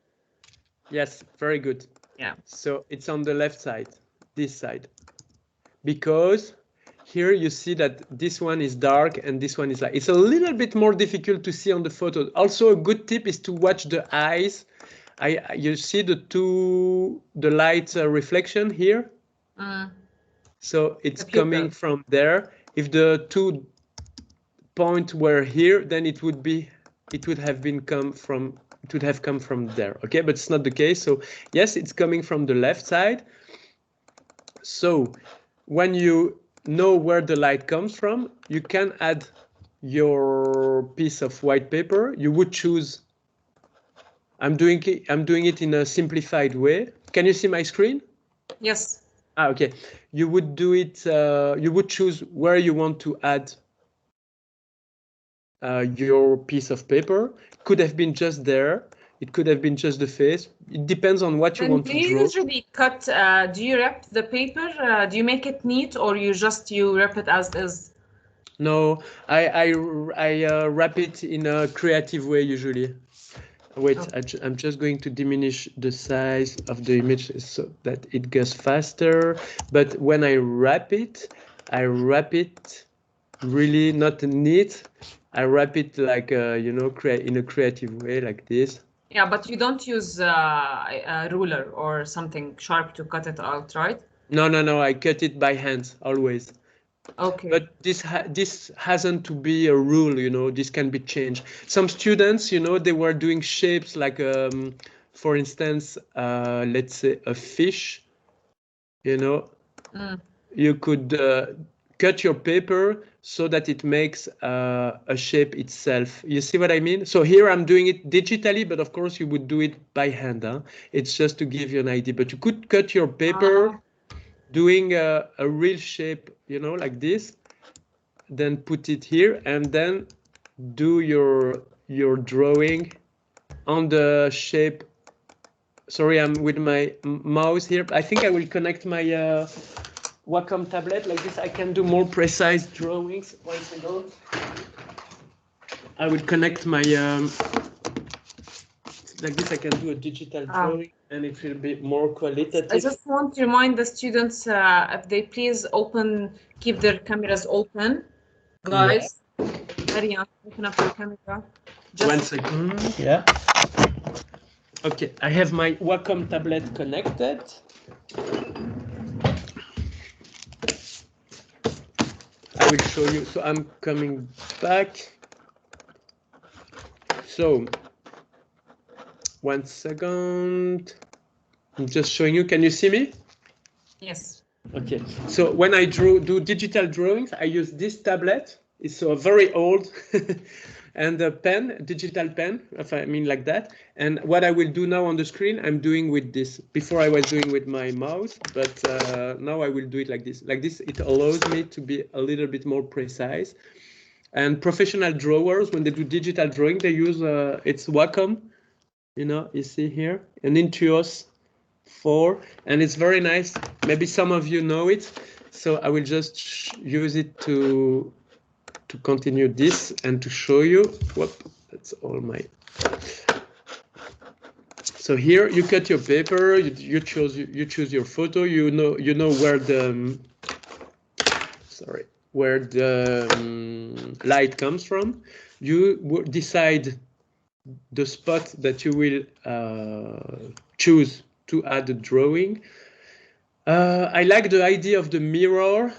Yes, very good. Yeah. So it's on the left side, this side. Because here you see that this one is dark and this one is light. It's a little bit more difficult to see on the photo. Also, a good tip is to watch the eyes. You see the light reflection here. So it's coming from there. If the 2 points were here, then it would have come from there. Okay, but it's not the case. So yes, it's coming from the left side. So when you know where the light comes from, you can add your piece of white paper. You would choose. I'm doing it in a simplified way. Can you see my screen? Yes. Okay. You would do it. You would choose where you want to add your piece of paper. Could have been just there. It could have been just the face. It depends on what you want to draw. Do you usually cut? Do you wrap the paper? Do you make it neat, or you wrap it as is? No, I wrap it in a creative way usually. Wait, okay. I'm just going to diminish the size of the image so that it goes faster. But when I wrap it really not neat. I wrap it like you know, in a creative way like this. Yeah, but you don't use a ruler or something sharp to cut it out, right? No, I cut it by hand always. Okay. But this hasn't to be a rule, you know, this can be changed. Some students, you know, they were doing shapes like, for instance, let's say a fish, you know, you could cut your paper so that it makes a shape itself. You see what I mean? So here I'm doing it digitally, but of course you would do it by hand. Huh? It's just to give you an idea. But you could cut your paper doing a real shape, you know, like this, then put it here, and then do your drawing on the shape. Sorry, I'm with my mouse here. I think I will connect my Wacom tablet like this. I can do more precise drawings. 1 second. I will connect my like this. I can do a digital drawing, and it will be more qualitative. I just want to remind the students if they please keep their cameras open, guys. Hurry on, open up your camera. Just 1 second. Yeah. Okay, I have my Wacom tablet connected. I will show you. So I'm coming back. So 1 second. I'm just showing you. Can you see me? yes. Okay. So when I do digital drawings, I use this tablet. It's very old. And a pen, digital pen, if I mean like that. And what I will do now on the screen, I'm doing with this. Before I was doing with my mouse, but now I will do it like this. Like this, it allows me to be a little bit more precise. And professional drawers, when they do digital drawing, they use it's Wacom, you know, you see here, an Intuos 4, and it's very nice. Maybe some of you know it. So I will just use it to continue this and to show you. Whoop, that's all my. So here you cut your paper. You choose your photo. You know where the light comes from. You decide the spot that you will choose to add a drawing. I like the idea of the mirror.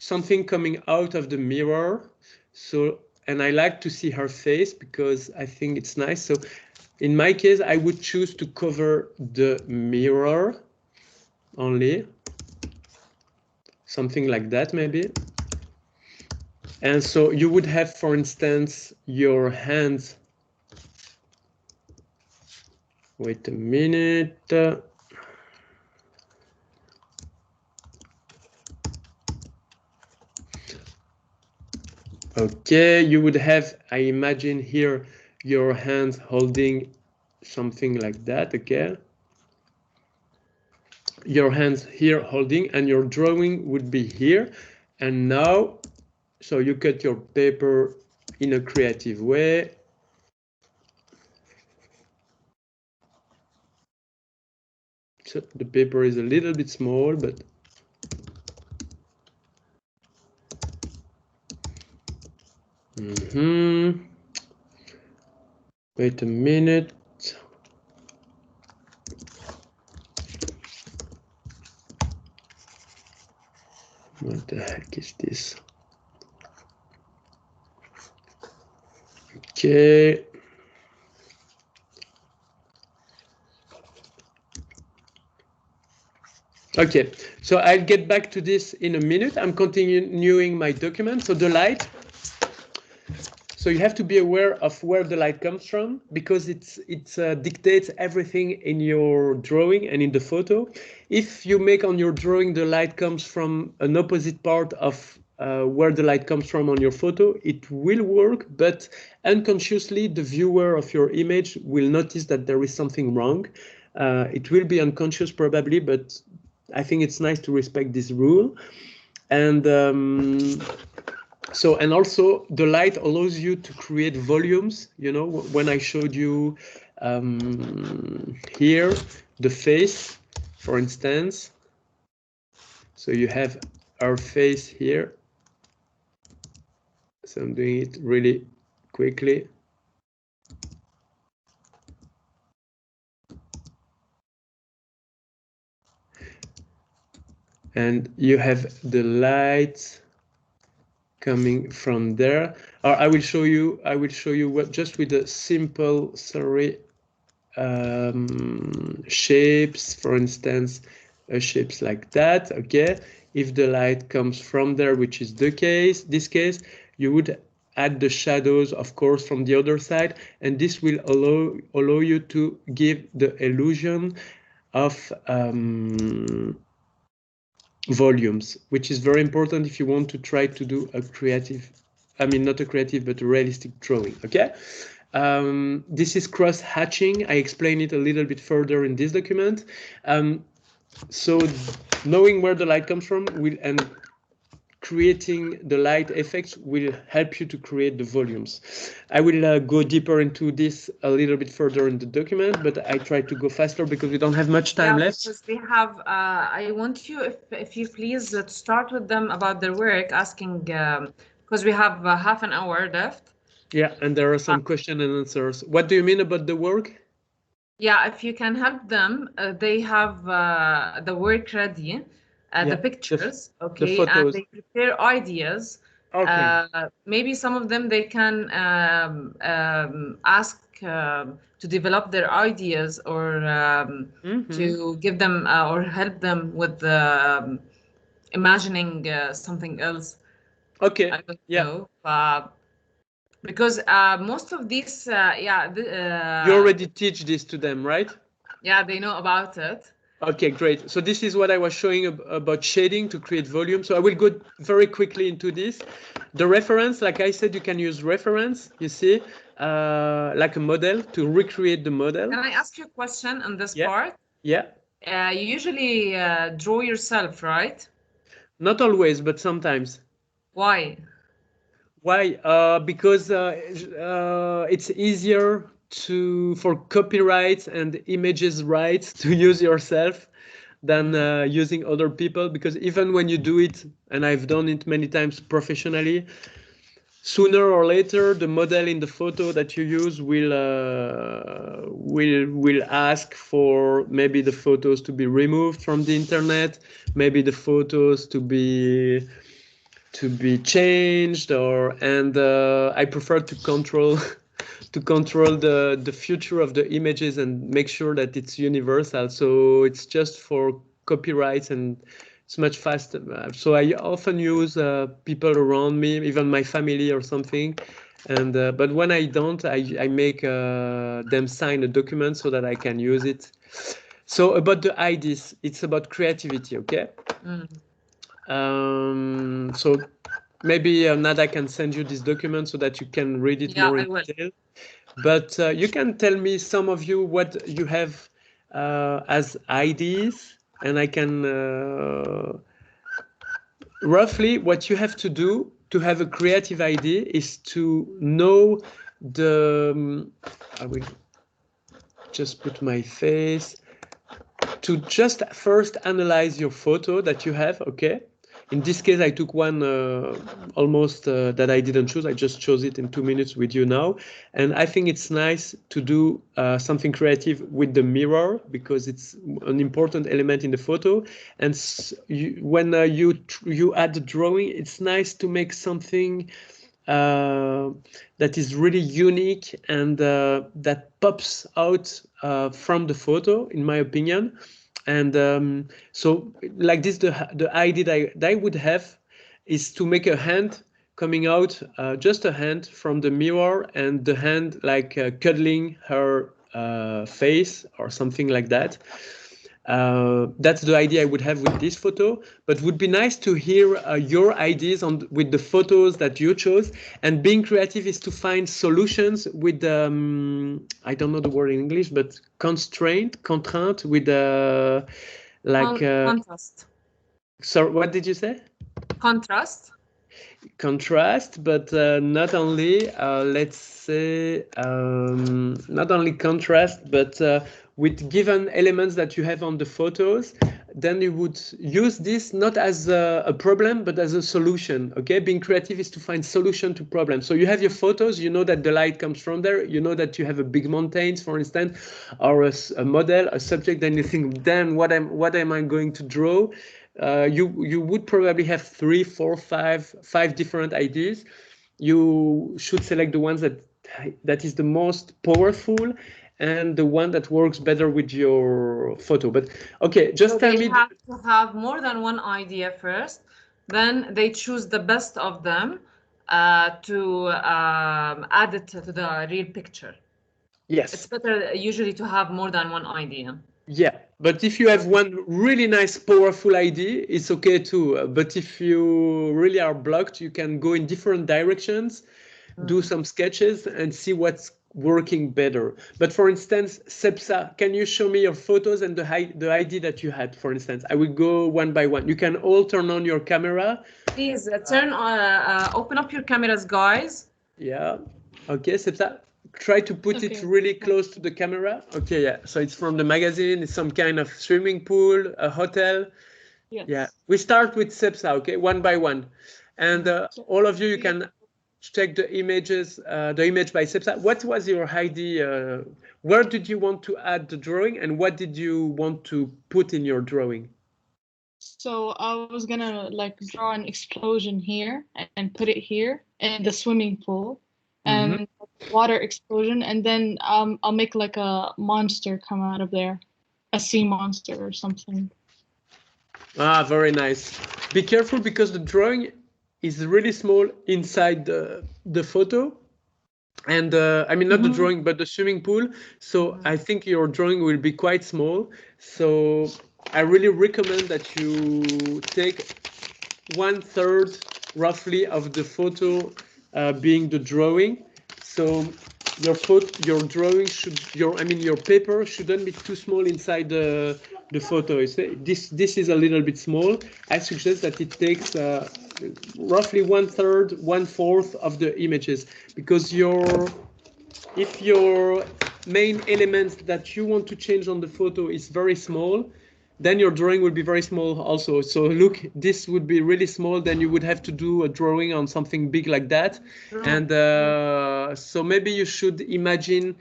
Something coming out of the mirror. So, and I like to see her face because I think it's nice. So in my case, I would choose to cover the mirror only. Something like that, maybe. And so you would have, for instance, your hands. Wait a minute. Okay, you would have, I imagine here, your hands holding something like that, okay? Your hands here holding, and your drawing would be here. And now, so you cut your paper in a creative way. So the paper is a little bit small, but wait a minute. What the heck is this? Okay. Okay, so I'll get back to this in a minute. I'm continuing my document. So the light. So you have to be aware of where the light comes from, because it dictates everything in your drawing and in the photo. If you make on your drawing the light comes from an opposite part of where the light comes from on your photo, it will work, but unconsciously the viewer of your image will notice that there is something wrong. It will be unconscious probably, but I think it's nice to respect this rule. And so, and also the light allows you to create volumes. You know, when I showed you here the face, for instance. So you have our face here. So I'm doing it really quickly. And you have the lights coming from there. Or I will show you what, just with a simple, shapes, for instance, shapes like that. Okay, If the light comes from there, which is the case, this case, you would add the shadows, of course, from the other side, and this will allow you to give the illusion of volumes, which is very important if you want to try to do a creative, I mean, not a creative, but a realistic drawing, okay? This is cross-hatching. I explain it a little bit further in this document. So knowing where the light comes from and creating the light effects will help you to create the volumes. I will go deeper into this a little bit further in the document, but I try to go faster because we don't have much time left. Because we have, I want you, if you please, to start with them about their work, asking, because we have half an hour left. Yeah, and there are some question and answers. What do you mean about the work? Yeah, if you can help them, they have the work ready, the pictures, okay, the photos. And they prepare ideas. Okay. Maybe some of them they can ask to develop their ideas or to give them or help them with imagining something else. Okay. I don't know. Because most of these, you already teach this to them, right? Yeah, they know about it. Okay, great. So this is what I was showing about shading to create volume. So I will go very quickly into this. The reference, like I said, you can use reference, you see, like a model to recreate the model. Can I ask you a question on this part? Yeah. You usually draw yourself, right? Not always, but sometimes. Why? Why? Because it's easier for copyright and images rights to use yourself than using other people, because even when you do it, and I've done it many times professionally, sooner or later the model in the photo that you use will ask for maybe the photos to be removed from the internet, maybe the photos to be changed, and I prefer to control the future of the images and make sure that it's universal. So it's just for copyrights and it's much faster. So I often use people around me, even my family or something. And but when I don't, I make them sign a document so that I can use it. So about the ideas, it's about creativity, okay? So maybe Nada can send you this document so that you can read it more in detail. But you can tell me, some of you, what you have as ideas, and I can roughly what you have to do to have a creative idea is to know the I will just put my face to just first analyze your photo that you have, okay? In this case, I took one almost that I didn't choose. I just chose it in 2 minutes with you now. And I think it's nice to do something creative with the mirror because it's an important element in the photo. And when you add the drawing, it's nice to make something that is really unique and that pops out from the photo, in my opinion. And so like this, the idea that I would have is to make a hand coming out, just a hand from the mirror, and the hand like cuddling her face or something like that. That's the idea I would have with this photo, but would be nice to hear your ideas with the photos that you chose. And being creative is to find solutions with I don't know the word in English, but contraint with contrast. So what did you say? Contrast, but not only let's say not only contrast, but with given elements that you have on the photos, then you would use this not as a problem, but as a solution, okay? Being creative is to find solution to problems. So you have your photos, you know that the light comes from there, you know that you have a big mountains, for instance, or a model, a subject, then you think, then what am I going to draw? You would probably have 3, 4, 5 different ideas. You should select the ones that is the most powerful and the one that works better with your photo. But okay, just So tell they me. have to have more than one idea first, then they choose the best of them to add it to the real picture. Yes. It's better usually to have more than one idea. Yeah, but if you have one really nice, powerful idea, it's okay too. But if you really are blocked, you can go in different directions, do some sketches, and see what's working better. But for instance, Sepsa, can you show me your photos and the idea that you had, for instance? I will go one by one. You can all turn on your camera. Please open up your cameras, guys. Yeah. Okay, Sepsa, try to put it really close to the camera. Okay, yeah. So it's from the magazine. It's some kind of swimming pool, a hotel. Yes. Yeah. We start with Sepsa, okay, one by one. And all of you can check the images, the image by Sepsa. What was your idea? Where did you want to add the drawing, and what did you want to put in your drawing? So I was gonna like draw an explosion here and put it here in the swimming pool, and water explosion, and then I'll make like a monster come out of there, a sea monster or something. Ah, very nice. Be careful because the drawing is really small inside the photo. And I mean, not the drawing, but the swimming pool. So I think your drawing will be quite small. So I really recommend that you take 1/3 roughly of the photo being the drawing. So your drawing should, your paper shouldn't be too small inside the photo. This is a little bit small. I suggest that it takes roughly 1/3, 1/4 of the images, because if your main element that you want to change on the photo is very small, then your drawing will be very small also. So look, this would be really small, then you would have to do a drawing on something big like that. And so maybe you should imagine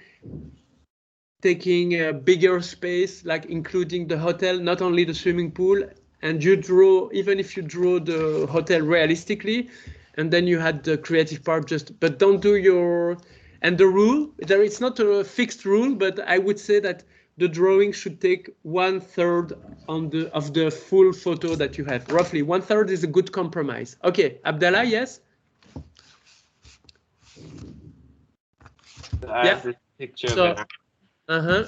taking a bigger space, like including the hotel, not only the swimming pool, and you draw, even if you draw the hotel realistically, and then you had the creative part but don't do and the rule, it's not a fixed rule, but I would say that the drawing should take 1/3 of the full photo that you have. Roughly 1/3 is a good compromise. Okay, Abdallah, yes? Yeah. This picture. So,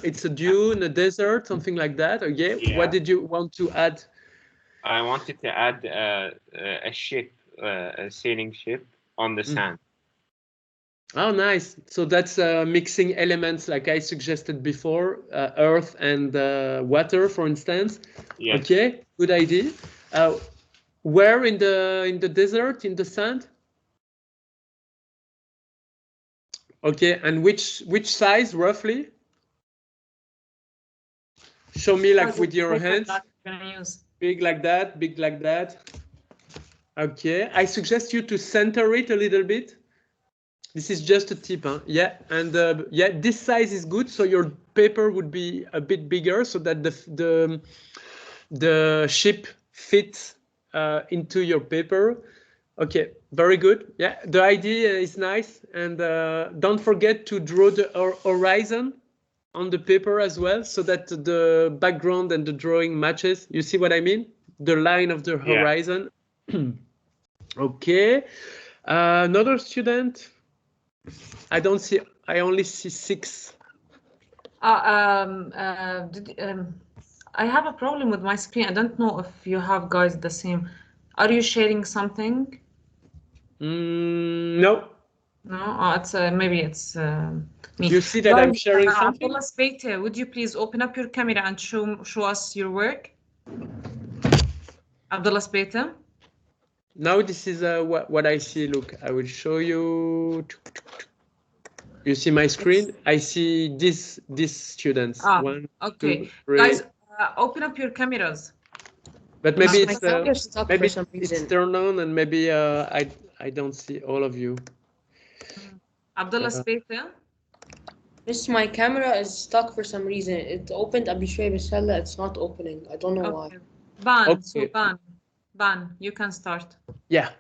it's a dune, a desert, something like that. Okay, yeah. What did you want to add? I wanted to add a ship, a sailing ship on the sand. Oh, nice. So that's mixing elements like I suggested before, earth and water, for instance. Yes. Okay, good idea. Where in the desert, in the sand? Okay, and which size roughly? Show me like with your hands. Big like that, big like that. Okay, I suggest you to center it a little bit. This is just a tip, huh? Yeah, and yeah, this size is good. So your paper would be a bit bigger, so that the ship fits into your paper. Okay, very good. Yeah, the idea is nice, and don't forget to draw the horizon on the paper as well, so that the background and the drawing matches. You see what I mean? The line of the horizon. Okay, another student. I don't see. I only see 6. I have a problem with my screen. I don't know if you have guys the same. Are you sharing something? No. No. Oh, it's maybe it's me. You see that I'm sharing something? Abdullah Speite, would you please open up your camera and show us your work? Abdullah Speite. Now this is what I see. Look, I will show you. You see my screen? I see these students. One, okay. 2, 3. Guys, open up your cameras. But maybe it's turned on, and maybe I don't see all of you. Abdullah Speite. Miss, my camera is stuck for some reason. It opened قبل شوية بس هلا it's not opening. I don't know why. Ban, you can start. Yeah.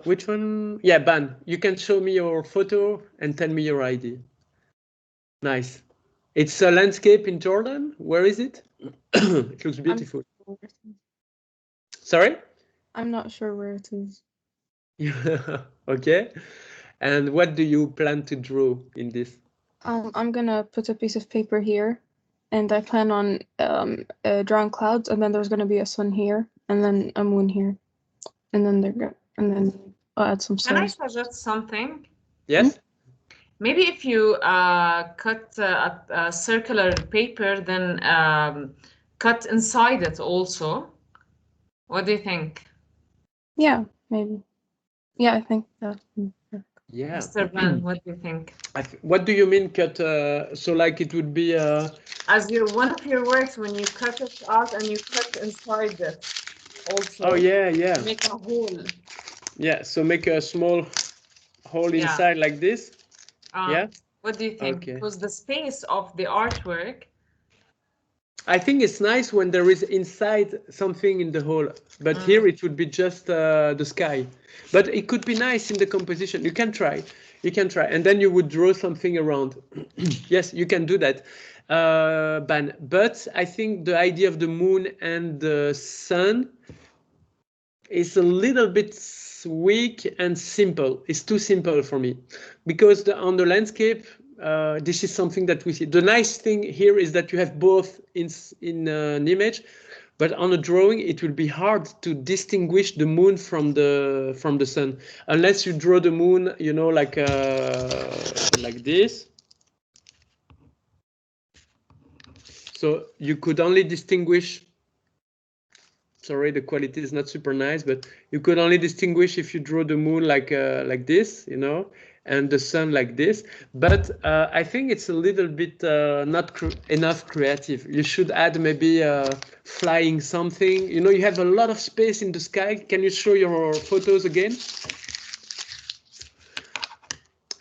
Which one? Yeah, Ban, you can show me your photo and tell me your ID. Nice. It's a landscape in Jordan. Where is it? It looks beautiful. Sorry? I'm not sure where it is. Okay. And what do you plan to draw in this? I'm gonna put a piece of paper here, and I plan on drawing clouds, and then there's gonna be a sun here, and then a moon here, and then I'll add some Can I stars. suggest something? Yes? Maybe if you cut a circular paper, then cut inside it also. What do you think? Yeah, maybe. Yeah, I think that. Yeah. Mr. Ben, what do you think? What do you mean cut? So like it would be As one of your works, when you cut it out and you cut inside it also. Oh yeah. Make a hole. Yeah, so make a small hole Yeah. inside like this. Yeah. What do you think? Okay. Because the space of the artwork. I think it's nice when there is inside something in the hole, but here it would be just the sky. But it could be nice in the composition. You can try, and then you would draw something around. Yes, you can do that, Ban. But I think the idea of the moon and the sun is a little bit weak and simple. It's too simple for me, because on the landscape, this is something that we see. The nice thing here is that you have both in an image, but on a drawing it will be hard to distinguish the moon from the sun, unless you draw the moon, you know, like this. So you could only distinguish. Sorry, the quality is not super nice, but you could only distinguish if you draw the moon like this, you know, and the sun like this. But I think it's a little bit not enough creative. You should add maybe flying something. You know, you have a lot of space in the sky. Can you show your photos again?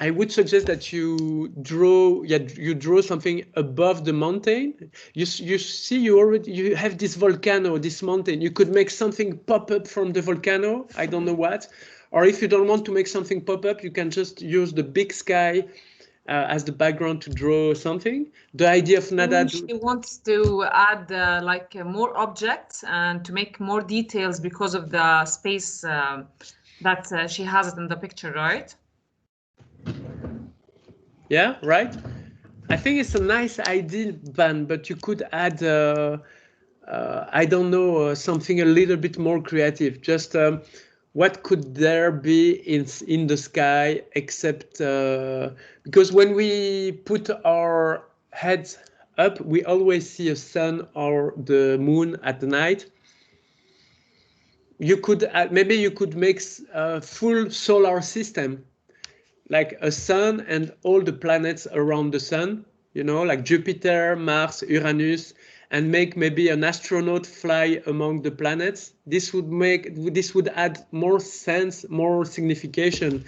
I would suggest that you draw something above the mountain. You see, you have this volcano, this mountain. You could make something pop up from the volcano. I don't know what. Or if you don't want to make something pop up, you can just use the big sky as the background to draw something. The idea of Nada. She wants to add more objects and to make more details because of the space that she has it in the picture, right? Yeah, right. I think it's a nice idea, Ban, but you could add, I don't know, something a little bit more creative. Just what could there be in the sky, except because when we put our heads up, we always see a sun or the moon at the night. You could maybe you could make a full solar system, like a sun and all the planets around the sun, you know, like Jupiter, Mars, Uranus, and make maybe an astronaut fly among the planets. This would add more sense, more signification,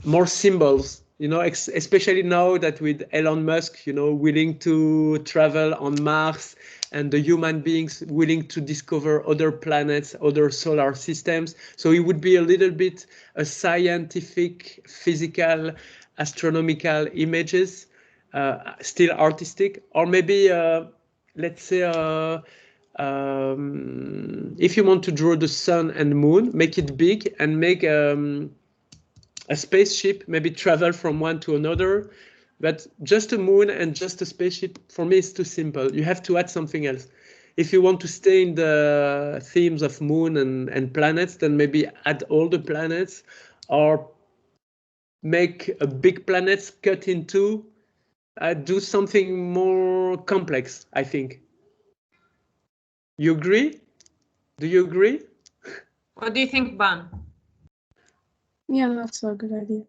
more symbols, you know, especially now that with Elon Musk, you know, willing to travel on Mars, and the human beings willing to discover other planets, other solar systems. So it would be a little bit a scientific, physical, astronomical images, still artistic, or maybe let's say if you want to draw the sun and moon, make it big and make a spaceship, maybe travel from one to another. But just a moon and just a spaceship, for me, is too simple. You have to add something else. If you want to stay in the themes of moon and planets, then maybe add all the planets, or make a big planet cut in two. Do something more complex, I think. You agree? Do you agree? What do you think, Ban? Yeah, that's a good idea.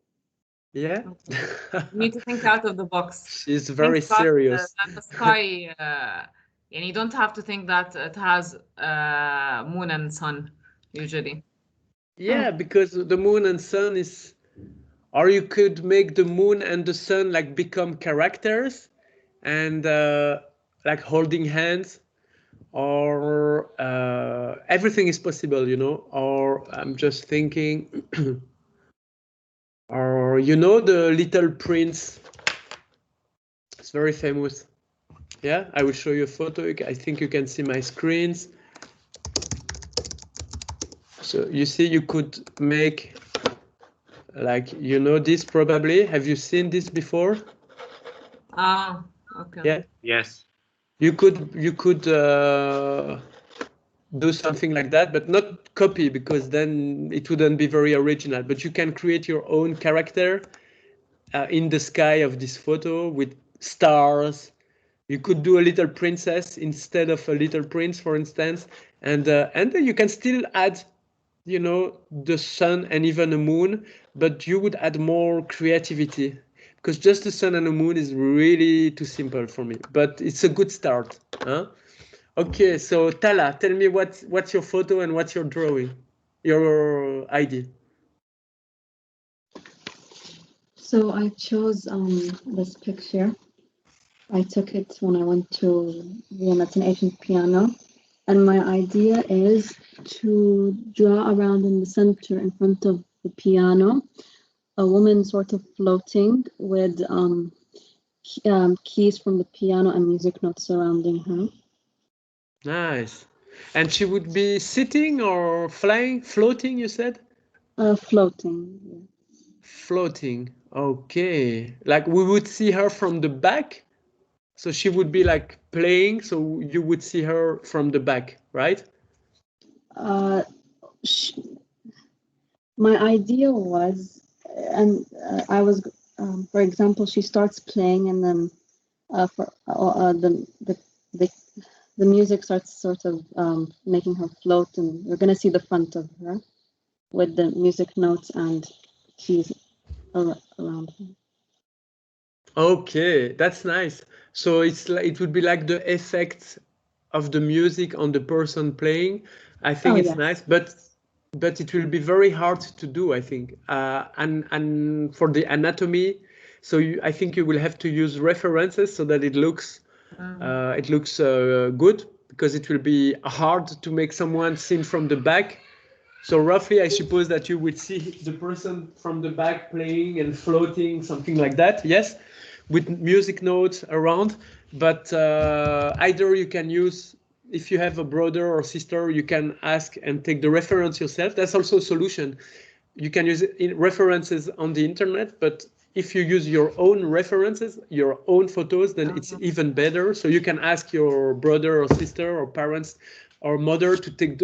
Yeah. You need to think out of the box. She's very serious. That the sky, and you don't have to think that it has moon and sun usually. Yeah, because the moon and sun is, or you could make the moon and the sun like become characters, and like holding hands, or everything is possible, you know. Or I'm just thinking, or you know, the Little Prince. It's very famous. Yeah, I will show you a photo. I think you can see my screens. So you see, you could make, like, you know this probably. Have you seen this before? Ah, okay. Yeah. Yes. You could do something like that, but not copy, because then it wouldn't be very original. But you can create your own character in the sky of this photo with stars. You could do a little princess instead of a little prince, for instance, and then you can still add, you know, the sun and even a moon, but you would add more creativity, because just the sun and the moon is really too simple for me. But it's a good start, huh? Okay, so Tala, tell me what's your photo and what's your drawing, your ID. So I chose this picture. I took it when I went to Vienna. It's an ancient piano. And my idea is to draw around in the center in front of the piano, a woman sort of floating with keys from the piano and music notes surrounding her. Nice. And she would be sitting or flying, floating, you said? Floating. Yeah. Floating. Okay. Like we would see her from the back. So she would be like playing. So you would see her from the back, right? My idea was, and I was, for example, she starts playing, and then the music starts sort of making her float, and we're gonna see the front of her with the music notes and keys around her. Okay, that's nice. So it's like, it would be like the effect of the music on the person playing. I think it's nice, but it will be very hard to do, I think. And for the anatomy, so I think you will have to use references so that it looks good, because it will be hard to make someone seen from the back. So roughly, I suppose that you would see the person from the back playing and floating, something like that. Yes, with music notes around. But either you can use, if you have a brother or sister, you can ask and take the reference yourself. That's also a solution. You can use references on the internet, but if you use your own references, your own photos, then it's even better. So you can ask your brother or sister or parents or mother to take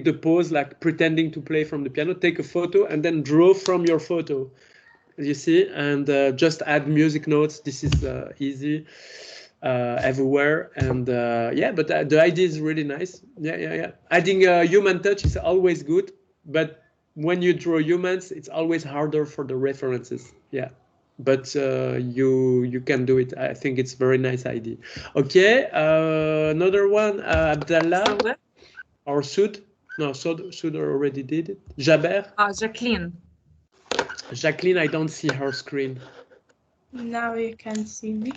the pose, like pretending to play from the piano, take a photo and then draw from your photo, you see, and just add music notes. This is easy everywhere. And yeah, but the idea is really nice. Yeah. Adding a human touch is always good, but when you draw humans, it's always harder for the references. Yeah. But you can do it. I think it's very nice idea. Okay, another one, Abdallah or Sud. No, Sud already did it. Jaber. Jacqueline. Jacqueline, I don't see her screen. Now you can see me.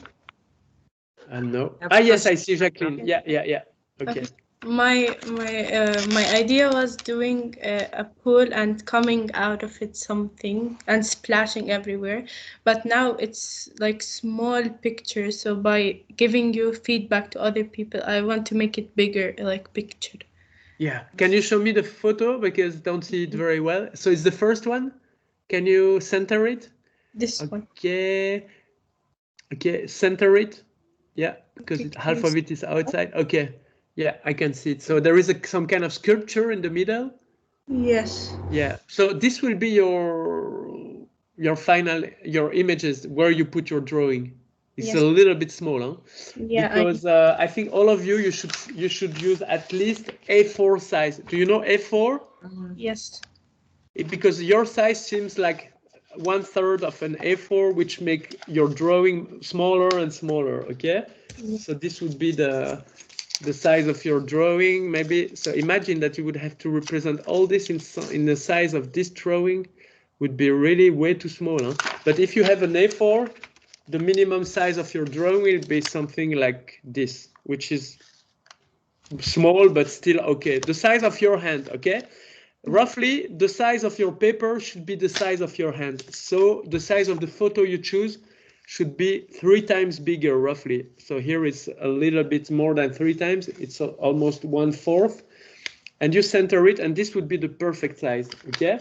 No. Yes, I see Jacqueline. Yeah. Okay. My idea was doing a pool and coming out of it something and splashing everywhere, but now it's like small pictures. So by giving you feedback to other people, I want to make it bigger, like picture. Yeah. Can you show me the photo, because I don't see it very well? So it's the first one. Can you center it? This one. Okay. Center it. Yeah, because half of it is outside. Okay. Yeah, I can see it. So there is some kind of sculpture in the middle. Yes. Yeah. So this will be your final images where you put your drawing. It's a little bit small, huh? Yeah. Because I think all of you should use at least A4 size. Do you know A4? Yes. Because your size seems like 1/3 of an A4, which make your drawing smaller and smaller. Okay. So this would be the size of your drawing, maybe. So imagine that you would have to represent all this in the size of this drawing, would be really way too small. Huh? But if you have an A4, the minimum size of your drawing will be something like this, which is small but still okay. The size of your hand, okay? Roughly, the size of your paper should be the size of your hand. So the size of the photo you choose should be 3 times bigger roughly. So here it's a little bit more than 3 times. It's almost 1/4. And you center it, and this would be the perfect size. Okay.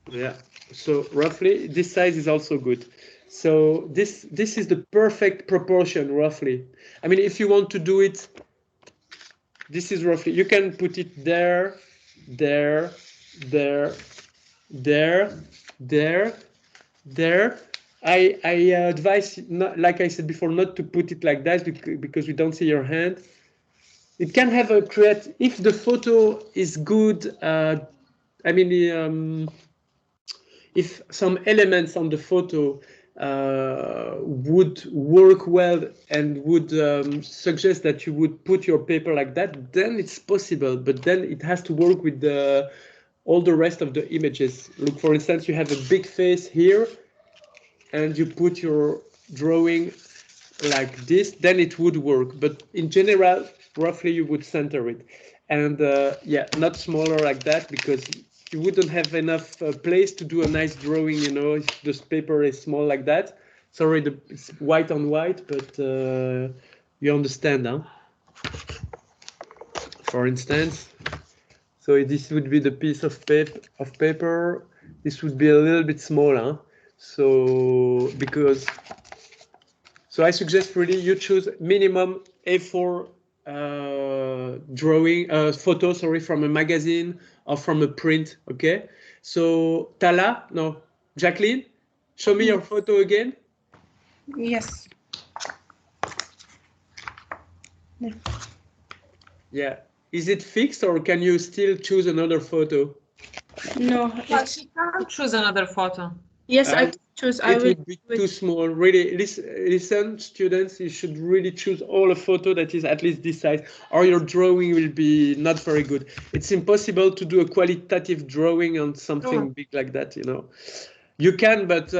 Yeah. So roughly this size is also good. So this is the perfect proportion roughly. I mean, if you want to do it, this is roughly, you can put it there, there, there, there, there, there. I advise, not, like I said before, not to put it like that because we don't see your hand. It can have a create, if the photo is good, I mean, if some elements on the photo would work well and would suggest that you would put your paper like that, then it's possible. But then it has to work with all the rest of the images. Look, for instance, you have a big face here, and you put your drawing like this, then it would work. But in general, roughly you would center it. And yeah, not smaller like that, because you wouldn't have enough place to do a nice drawing, you know, if this paper is small like that. Sorry, it's white on white, but you understand, huh? For instance, so this would be the piece of paper. This would be a little bit smaller. So so I suggest really you choose minimum A4 photo, sorry, from a magazine or from a print. Okay. So Jacqueline, show me your photo again. Yes. No. Yeah. Is it fixed, or can you still choose another photo? No. Well, she can't choose another photo. Yes, I can choose. I It will would be too small. Really, listen, students, you should really choose all a photo that is at least this size, or your drawing will be not very good. It's impossible to do a qualitative drawing on something big like that, you know. You can, but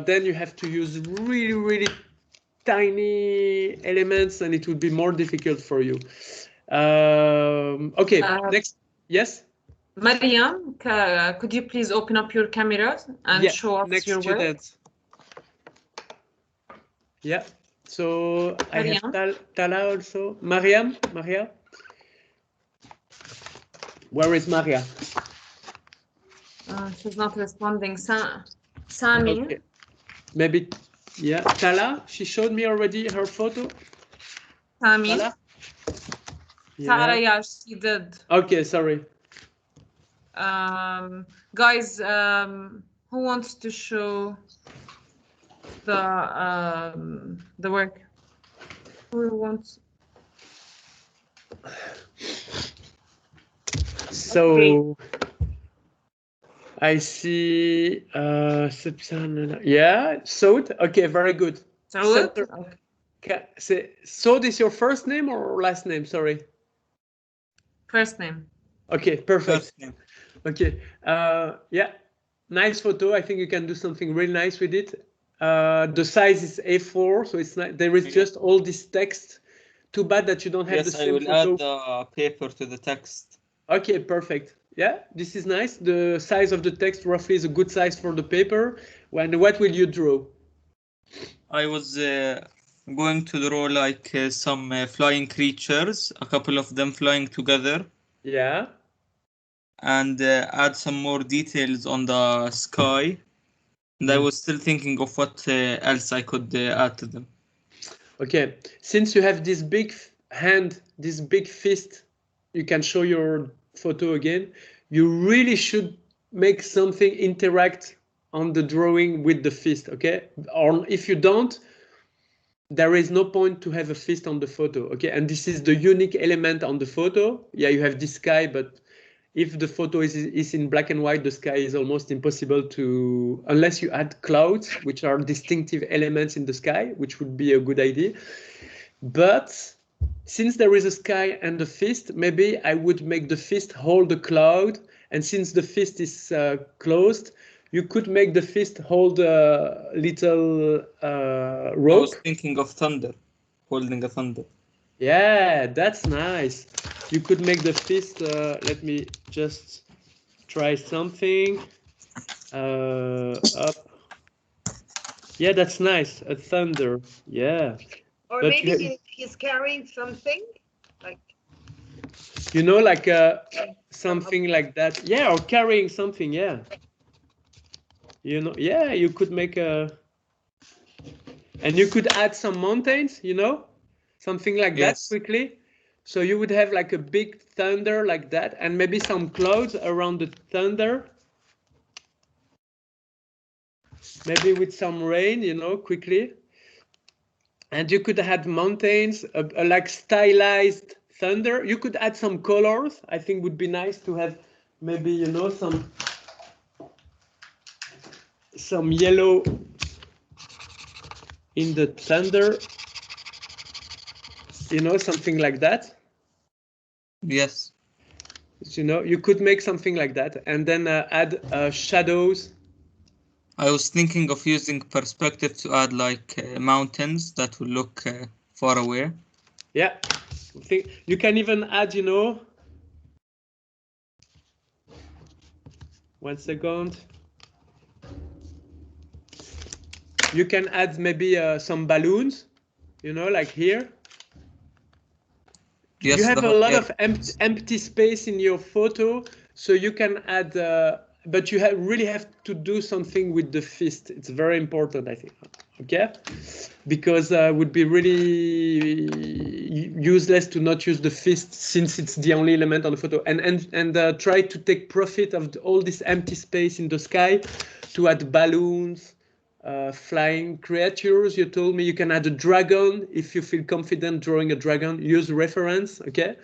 then you have to use really, really tiny elements, and it would be more difficult for you. Okay, next. Yes? Mariam, could you please open up your camera and show us your work? Yeah, so Mariam. I have Tala also. Maria? Where is Maria? She's not responding. Sami? Okay. Maybe, yeah. Tala, she showed me already her photo. Sami? Tala? Tara, yeah, she did. Okay, sorry. Guys, who wants to show the work? Who wants? So okay. I see yeah, Saud. Okay, very good. Saud? Okay. Saud is your first name or last name? Sorry. First name. Okay, perfect. First name. Okay, yeah, nice photo. I think you can do something really nice with it. The size is A4, so it's not, there is just all this text. Too bad that you don't have the same photo. Yes, I will add the paper to the text. Okay, perfect. Yeah, this is nice. The size of the text roughly is a good size for the paper. What will you draw? I was going to draw like some flying creatures, a couple of them flying together. Yeah. And add some more details on the sky. And I was still thinking of what else I could add to them. Okay, since you have this big hand, this big fist, you can show your photo again. You really should make something interact on the drawing with the fist, okay? Or if you don't, there is no point to have a fist on the photo, okay? And this is the unique element on the photo. Yeah, you have this sky, but if the photo is in black and white, the sky is almost impossible to, unless you add clouds, which are distinctive elements in the sky, which would be a good idea. But since there is a sky and a fist, maybe I would make the fist hold the cloud. And since the fist is closed, you could make the fist hold a little rope. I was thinking of thunder, holding a thunder. Yeah, that's nice. You could make the fist, let me just try something. Up. Yeah, that's nice. A thunder. Yeah. Or But maybe he's carrying something, like you know, like something like that. Yeah, or carrying something. Yeah. You know, yeah, you could make a, and you could add some mountains, you know, something like that Yes. quickly. So you would have like a big thunder like that, and maybe some clouds around the thunder. Maybe with some rain, you know, quickly. And you could add mountains, a like stylized thunder. You could add some colors. I think would be nice to have maybe, you know, some yellow in the thunder, you know, something like that. Yes. You know, you could make something like that, and then add shadows. I was thinking of using perspective to add like mountains that will look far away. Yeah, I think you can even add, you know, 1 second. You can add maybe some balloons, you know, like here. Yes, You have the a hot lot air. of empty space in your photo, so you can add, but you really have to do something with the fist. It's very important, I think. Okay, because it would be really useless to not use the fist since it's the only element on the photo. And try to take profit of all this empty space in the sky to add balloons. Flying creatures. You told me you can add a dragon if you feel confident drawing a dragon. Use reference, okay?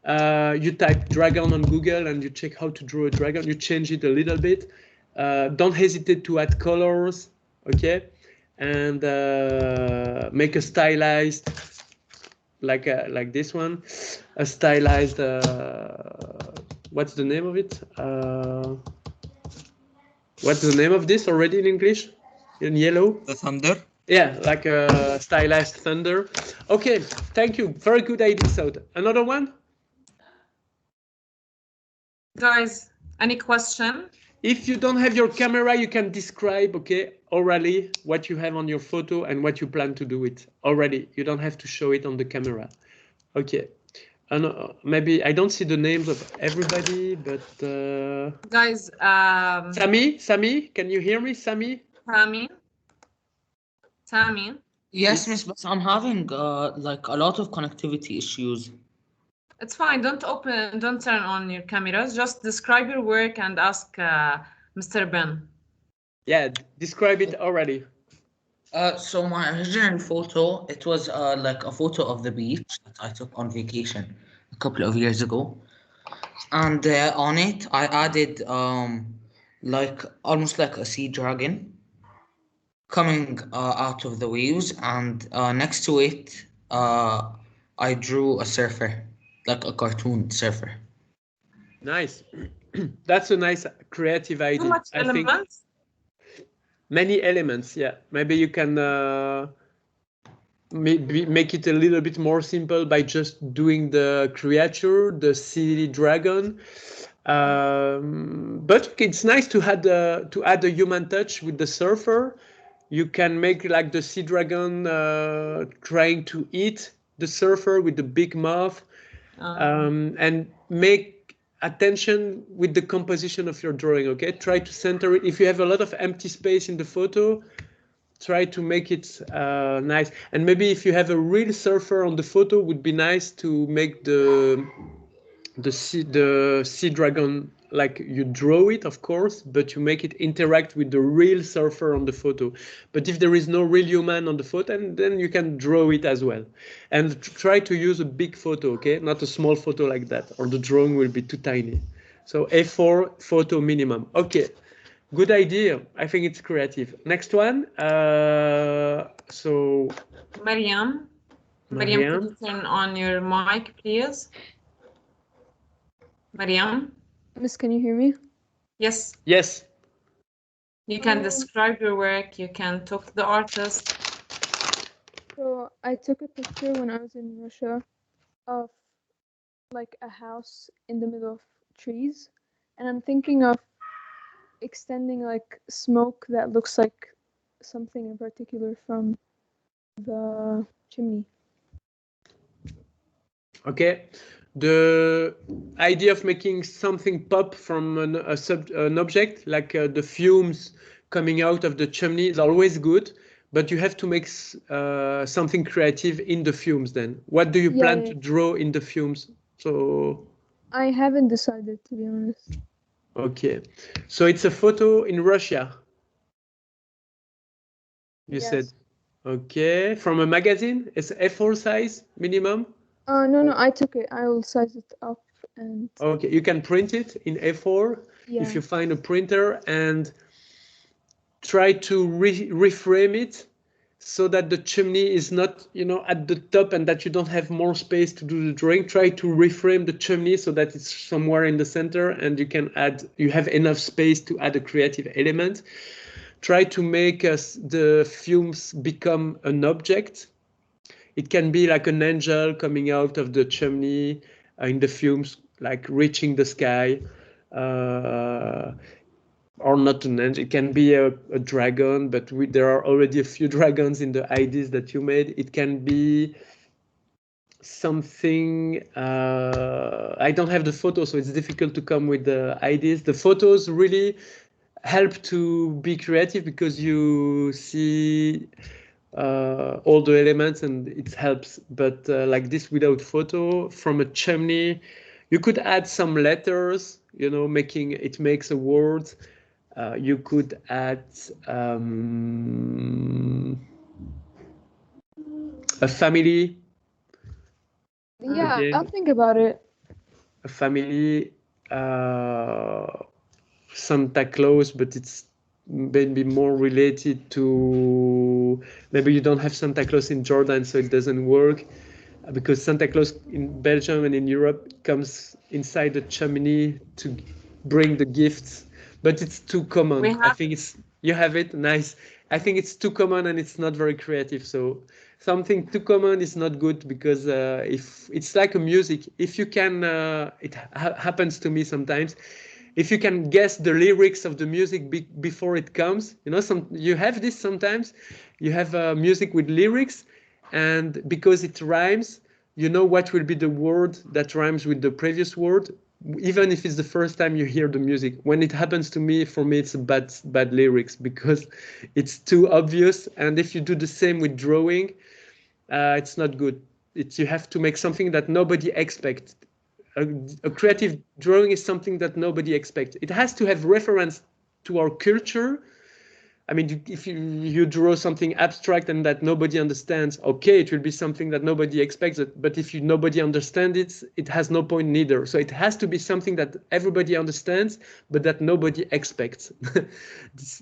You type dragon on Google and you check how to draw a dragon. You change it a little bit. Don't hesitate to add colors, okay? And make a stylized, like this one, a stylized. What's the name of it? What's the name of this already in English? In yellow? The thunder. Yeah, like a stylized thunder. Okay, thank you. Very good idea, so another one? Guys, any question? If you don't have your camera, you can describe, okay, orally what you have on your photo and what you plan to do with already. You don't have to show it on the camera. Okay. And maybe I don't see the names of everybody, but Guys, Sami, can you hear me, Sami? Tammy. Yes, miss, but I'm having like a lot of connectivity issues. It's fine. Don't turn on your cameras. Just describe your work and ask Mr. Ben. Yeah, describe it already. So my original photo, it was like a photo of the beach that I took on vacation a couple of years ago, and on it I added like almost like a sea dragon coming out of the waves, and next to it I drew a surfer, like a cartoon surfer. Nice. That's a nice creative idea. Too much elements? Many elements, yeah. Maybe you can make it a little bit more simple by just doing the creature, the sea dragon. But it's nice to add a human touch with the surfer. You can make like the sea dragon trying to eat the surfer with the big mouth, and make attention with the composition of your drawing. Okay, try to center it. If you have a lot of empty space in the photo, try to make it nice. And maybe if you have a real surfer on the photo, would be nice to make the sea dragon like you draw it, of course, but you make it interact with the real surfer on the photo. But if there is no real human on the photo, and then you can draw it as well. And try to use a big photo, okay, not a small photo like that, or the drawing will be too tiny. So A4 photo minimum. Okay, good idea. I think it's creative. Next one. So Mariam, could you turn on your mic, please? Mariam? Miss, can you hear me? Yes. Yes. You can describe your work. You can talk to the artist. So I took a picture when I was in Russia of like a house in the middle of trees, and I'm thinking of extending like smoke that looks like something in particular from the chimney. Okay. The idea of making something pop from an object, like the fumes coming out of the chimney, is always good, but you have to make something creative in the fumes then. What do you plan to draw in the fumes? So I haven't decided, to be honest. okay. So it's a photo in Russia. You said. Okay. From a magazine? It's A4 size minimum? No, I took it. I will size it up and. Okay, you can print it in A4 Yeah. if you find a printer, and try to reframe it so that the chimney is not, you know, at the top and that you don't have more space to do the drawing. Try to reframe the chimney so that it's somewhere in the center and you have enough space to add a creative element. Try to make the fumes become an object. It can be like an angel coming out of the chimney in the fumes, like reaching the sky, or not an angel. It can be a dragon, but there are already a few dragons in the ideas that you made. It can be something. I don't have the photo, so it's difficult to come with the ideas. The photos really help to be creative because you see all the elements and it helps, but like this without photo from a chimney, you could add some letters, you know, makes a word. You could add a family. Yeah, again, I'll think about it. a family, Santa Claus, but it's maybe more related to, maybe you don't have Santa Claus in Jordan, so it doesn't work, because Santa Claus in Belgium and in Europe comes inside the chimney to bring the gifts, but it's too common. I think you have it, nice. I think it's too common and it's not very creative. So something too common is not good, because if it's like a music, if you can, it happens to me sometimes. If you can guess the lyrics of the music before it comes, you know, you have this sometimes. You have music with lyrics, and because it rhymes, you know what will be the word that rhymes with the previous word, even if it's the first time you hear the music. When it happens to me, for me, it's bad lyrics, because it's too obvious. And if you do the same with drawing, it's not good. You have to make something that nobody expects. A creative drawing is something that nobody expects. It has to have reference to our culture. I mean, if you draw something abstract and that nobody understands, okay, it will be something that nobody expects. But if nobody understands it, it has no point neither. So it has to be something that everybody understands, but that nobody expects.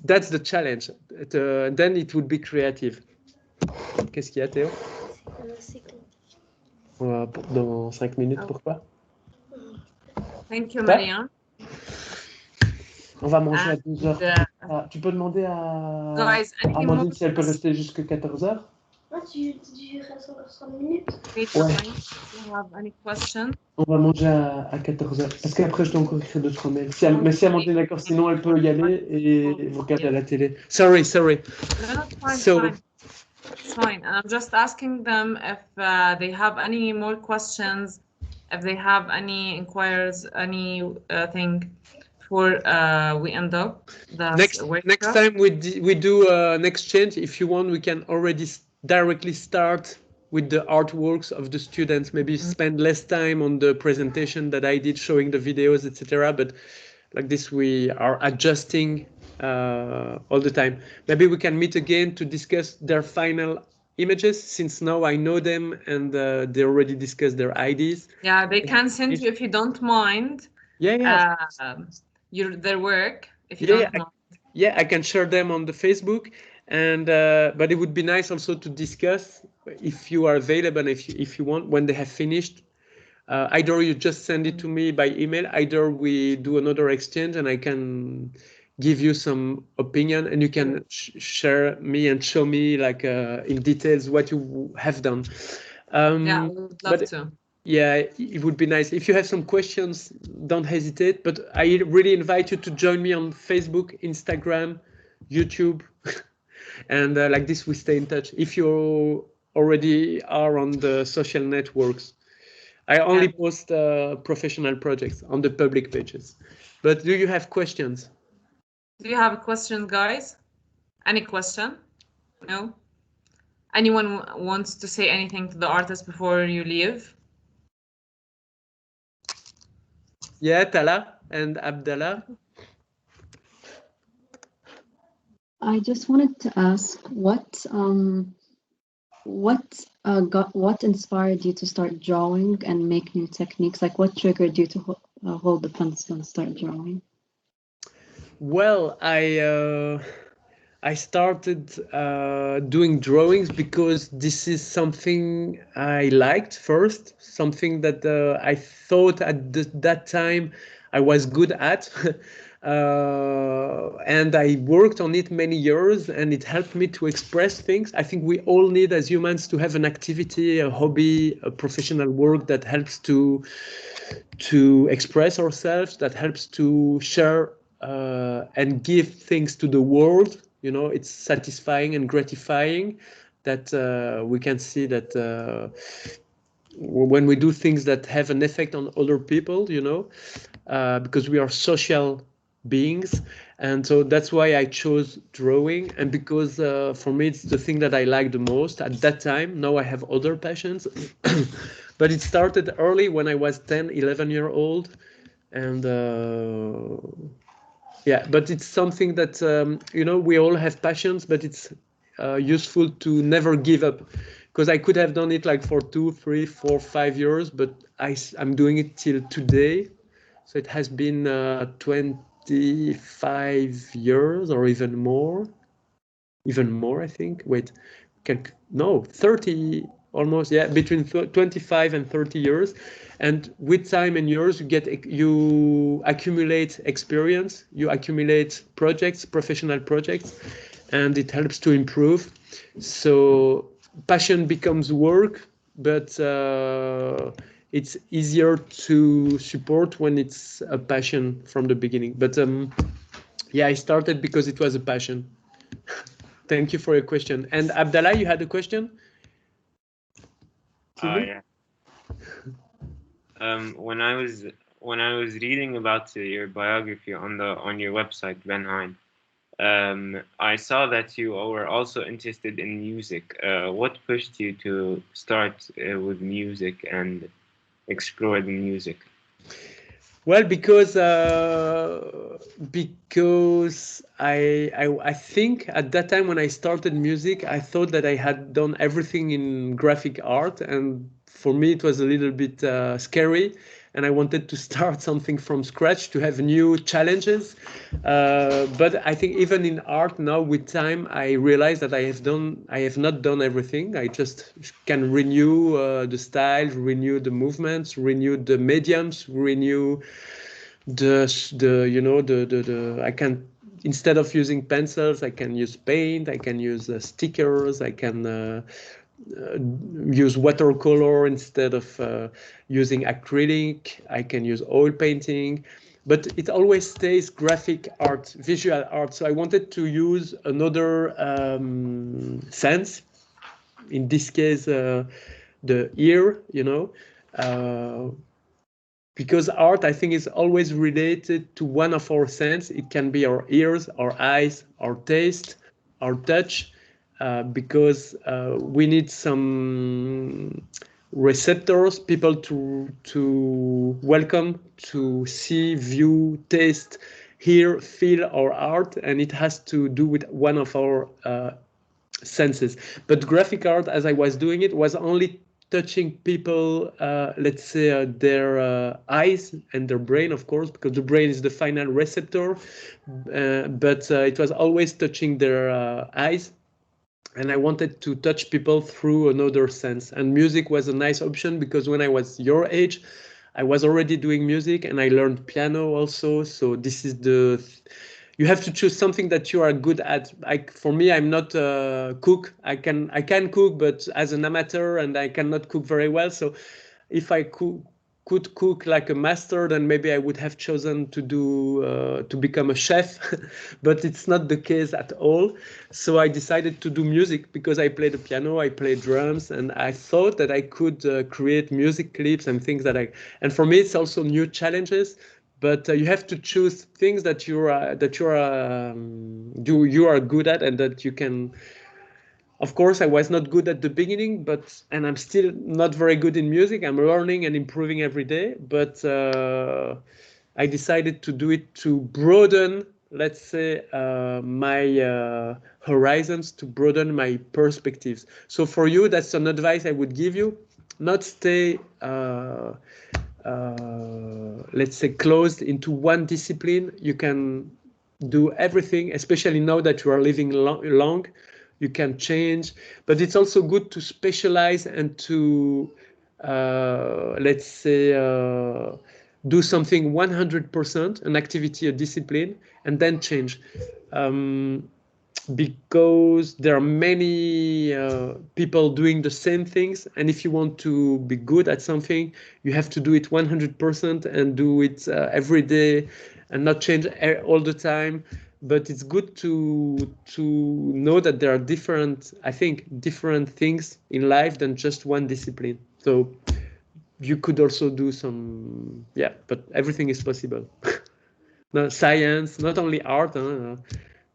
That's the challenge. Then it would be creative. Qu'est-ce qu'il y a, Théo? Dans 5 minutes, pourquoi? Thank you, Marianne. On va manger à 12h. Tu peux demander à Amandine si elle peut rester jusqu'à 14h? Ah, tu restes encore 5 minutes? Ouais. Do you have any question? On va manger à 14h. Parce qu'après, je dois encore écrire 2-3 mails. Mais si Amandine est d'accord, sinon elle peut y aller et vous regarder à la télé. Sorry. No, it's fine. It's fine. And I'm just asking them if they have any more questions, if they have any inquiries, anything before we end up. Next time we do an exchange. If you want, we can already directly start with the artworks of the students. Maybe spend less time on the presentation that I did showing the videos, etc. But like this, we are adjusting all the time. Maybe we can meet again to discuss their final images, since now I know them and they already discussed their ideas. Yeah, they can send you, if you don't mind. Yeah. Their work, if you don't mind. Yeah, I can share them on the Facebook, and but it would be nice also to discuss, if you are available, if you want, when they have finished. Either you just send it to me by email, either we do another exchange and I can give you some opinion, and you can share me and show me like in details what you have done. Yeah, I would love to. Yeah, it would be nice. If you have some questions, don't hesitate. But I really invite you to join me on Facebook, Instagram, YouTube. And like this, we stay in touch. If you already are on the social networks, I only post professional projects on the public pages. But do you have questions? Do you have a question, guys? Any question? No? Anyone wants to say anything to the artist before you leave? Yeah, Tala and Abdallah. I just wanted to ask what inspired you to start drawing and make new techniques? Like what triggered you to hold the pencil and start drawing? Well, I started doing drawings because this is something I liked first, something that I thought at that time I was good at. And I worked on it many years, and it helped me to express things. I think we all need as humans to have an activity, a hobby, a professional work that helps to express ourselves, that helps to share and give things to the world. You know, it's satisfying and gratifying that we can see that when we do things that have an effect on other people, you know, because we are social beings. And so that's why I chose drawing, and because for me it's the thing that I like the most at that time. Now I have other passions, but it started early when I was 10, 11 years old. And yeah, but it's something that, you know, we all have passions, but it's useful to never give up, because I could have done it like for 2, 3, 4, 5 years, but I'm doing it till today. So it has been 25 years or even more, I think. Wait, no, 30 almost, yeah, between 25 and 30 years. And with time and years, you accumulate experience, you accumulate projects, professional projects, and it helps to improve. So passion becomes work, but it's easier to support when it's a passion from the beginning. But yeah, I started because it was a passion. Thank you for your question. And Abdallah, you had a question? Yeah. When I was reading about your biography on your website, Ben Heine, I saw that you were also interested in music. What pushed you to start with music and explore the music? Well, because I think at that time when I started music, I thought that I had done everything in graphic art, and for me it was a little bit scary, and I wanted to start something from scratch, to have new challenges. But I think even in art now, with time, I realized that I have not done everything. I just can renew the style, renew the movements, renew the mediums, renew I can, instead of using pencils, I can use paint, I can use stickers, I can use watercolor instead of using acrylic, I can use oil painting, but it always stays graphic art, visual art. So I wanted to use another sense, in this case the ear, you know, because art, I think, is always related to one of our senses. It can be our ears, our eyes, our taste, our touch, because we need some receptors, people to welcome, to see, view, taste, hear, feel our art, and it has to do with one of our senses. But graphic art, as I was doing it, was only touching people, let's say their eyes and their brain, of course, because the brain is the final receptor, but it was always touching their eyes. And I wanted to touch people through another sense. And music was a nice option, because when I was your age, I was already doing music, and I learned piano also. So this is you have to choose something that you are good at. Like for me, I'm not a cook. I can cook, but as an amateur, and I cannot cook very well. So if I could cook like a master, then maybe I would have chosen to do to become a chef, but it's not the case at all. So I decided to do music because I play the piano, I play drums, and I thought that I could create music clips and things that and for me it's also new challenges. But you have to choose things that you are good at and that you can. Of course, I was not good at the beginning, and I'm still not very good in music. I'm learning and improving every day, but I decided to do it to broaden, let's say, my horizons, to broaden my perspectives. So for you, that's an advice I would give you: not stay, let's say, closed into one discipline. You can do everything, especially now that you are living long. You can change, but it's also good to specialize and to, let's say, do something 100%, an activity, a discipline, and then change. Because there are many people doing the same things, and if you want to be good at something, you have to do it 100% and do it every day and not change all the time. But it's good to know that there are different things in life than just one discipline. So you could also do some, but everything is possible. No, science, not only art.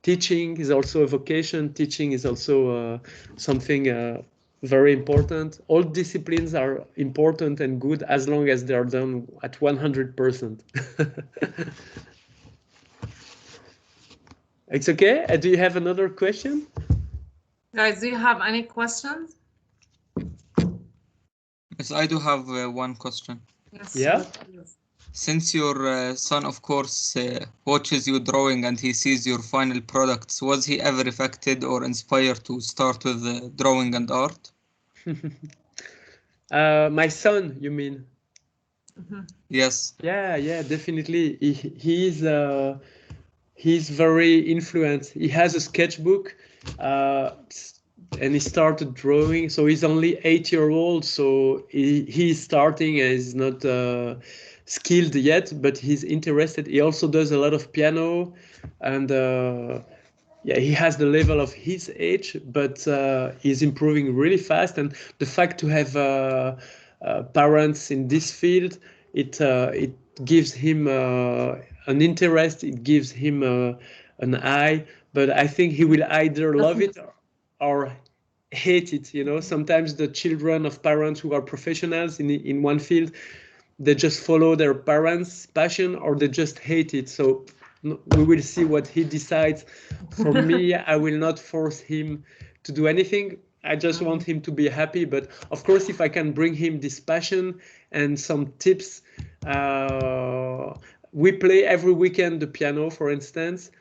Teaching is also a vocation. Teaching is also something very important. All disciplines are important and good as long as they are done at 100%. It's okay. Do you have another question? Guys, do you have any questions? Yes, I do have one question. Yes. Yeah. Yes. Since your son, of course, watches you drawing and he sees your final products, was he ever affected or inspired to start with drawing and art? My son, you mean? Mm-hmm. Yes. Yeah, definitely. He's very influenced. He has a sketchbook, and he started drawing. So he's only 8 years old. So he's starting and he's not skilled yet, but he's interested. He also does a lot of piano, and he has the level of his age, but he's improving really fast. And the fact to have parents in this field, it gives him an interest. It gives him an eye. But I think he will either love it or hate it. Sometimes the children of parents who are professionals in one field, they just follow their parents' passion or they just hate it. So we will see what he decides. For me, I will not force him to do anything. I just want him to be happy. But of course, if I can bring him this passion and some tips, we play every weekend the piano, for instance.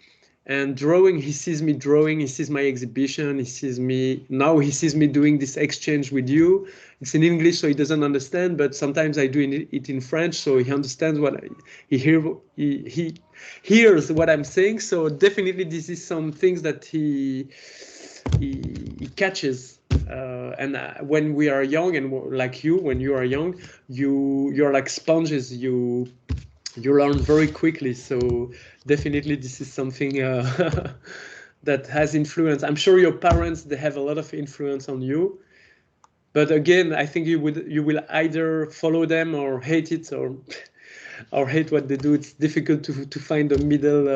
And drawing, he sees me drawing, he sees my exhibition, he sees me doing this exchange with you. It's in English, so he doesn't understand, but sometimes I do it in French, so he understands he hears what I'm saying. So definitely this is some things that he catches. And when we are young, and like when you are young, you're like sponges. You learn very quickly. So definitely this is something that has influence. I'm sure your parents, they have a lot of influence on you. But again, I think you will either follow them or hate it, or hate what they do. It's difficult to find a middle,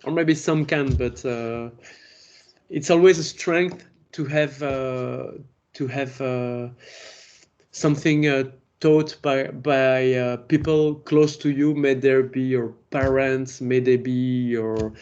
or maybe some can, but it's always a strength to have something taught by people close to you. May they be your parents, may they be your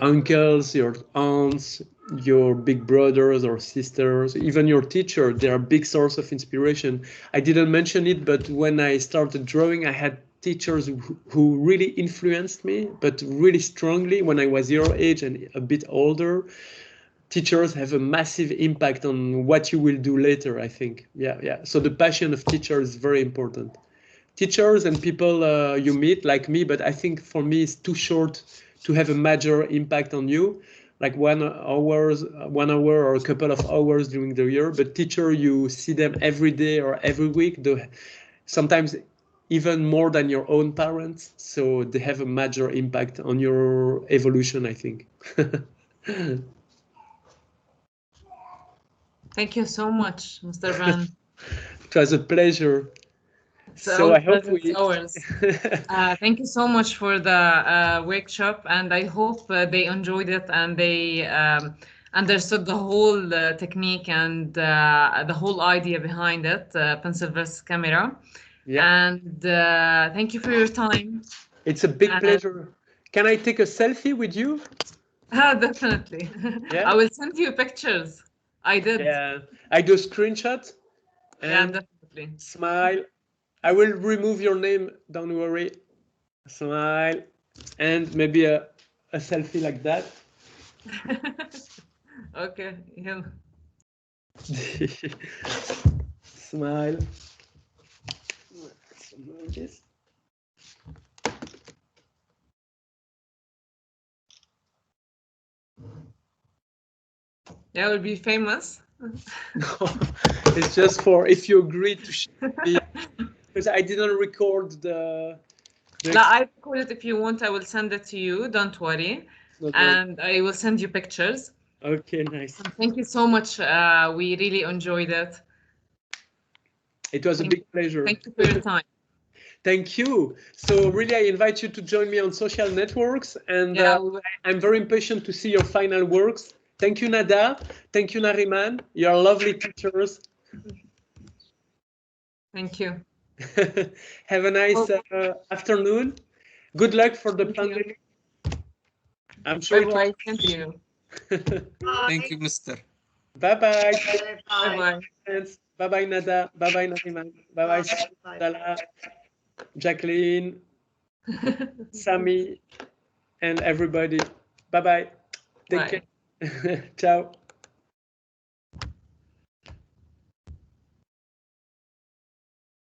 uncles, your aunts, your big brothers or sisters, even your teacher. They are a big source of inspiration. I didn't mention it, but when I started drawing, I had teachers who really influenced me, but really strongly when I was your age and a bit older. Teachers have a massive impact on what you will do later, I think. Yeah. So the passion of teachers is very important. Teachers and people you meet, like me, but I think for me it's too short to have a major impact on you, like 1 hour or a couple of hours during the year. But teacher, you see them every day or every week. sometimes even more than your own parents. So they have a major impact on your evolution, I think. Thank you so much, Mr. Van. It was a pleasure. So I hope we. Thank you so much for the workshop, and I hope they enjoyed it and they understood the whole technique and the whole idea behind it, pencil versus camera. Yeah. And thank you for your time. It's a big pleasure. Can I take a selfie with you? Definitely. Yeah. I will send you pictures. I did. Yeah. I do a screenshot. And yeah, definitely. Smile. I will remove your name. Don't worry. Smile. And maybe a selfie like that. Okay. Yeah. Smile. Yeah, will be famous. No, it's just for if you agree to be, because I didn't record the no, I record it. If you want, I will send it to you. Don't worry. And I will send you pictures. Okay, nice. And thank you so much. We really enjoyed it. It was a big pleasure. Thank you for your time. Thank you. So really, I invite you to join me on social networks, and I'm very impatient to see your final works. Thank you, Nada. Thank you, Nariman. You're lovely teachers. Thank you. Have a nice afternoon. Good luck for the pandemic. I'm sure. Bye-bye. Thank you. Thank you, Mr. Bye-bye. Bye-bye. Bye-bye, Nada. Bye-bye, Nariman. Bye-bye, Jacqueline, Sammy, and everybody. Bye-bye. Take care. Ciao.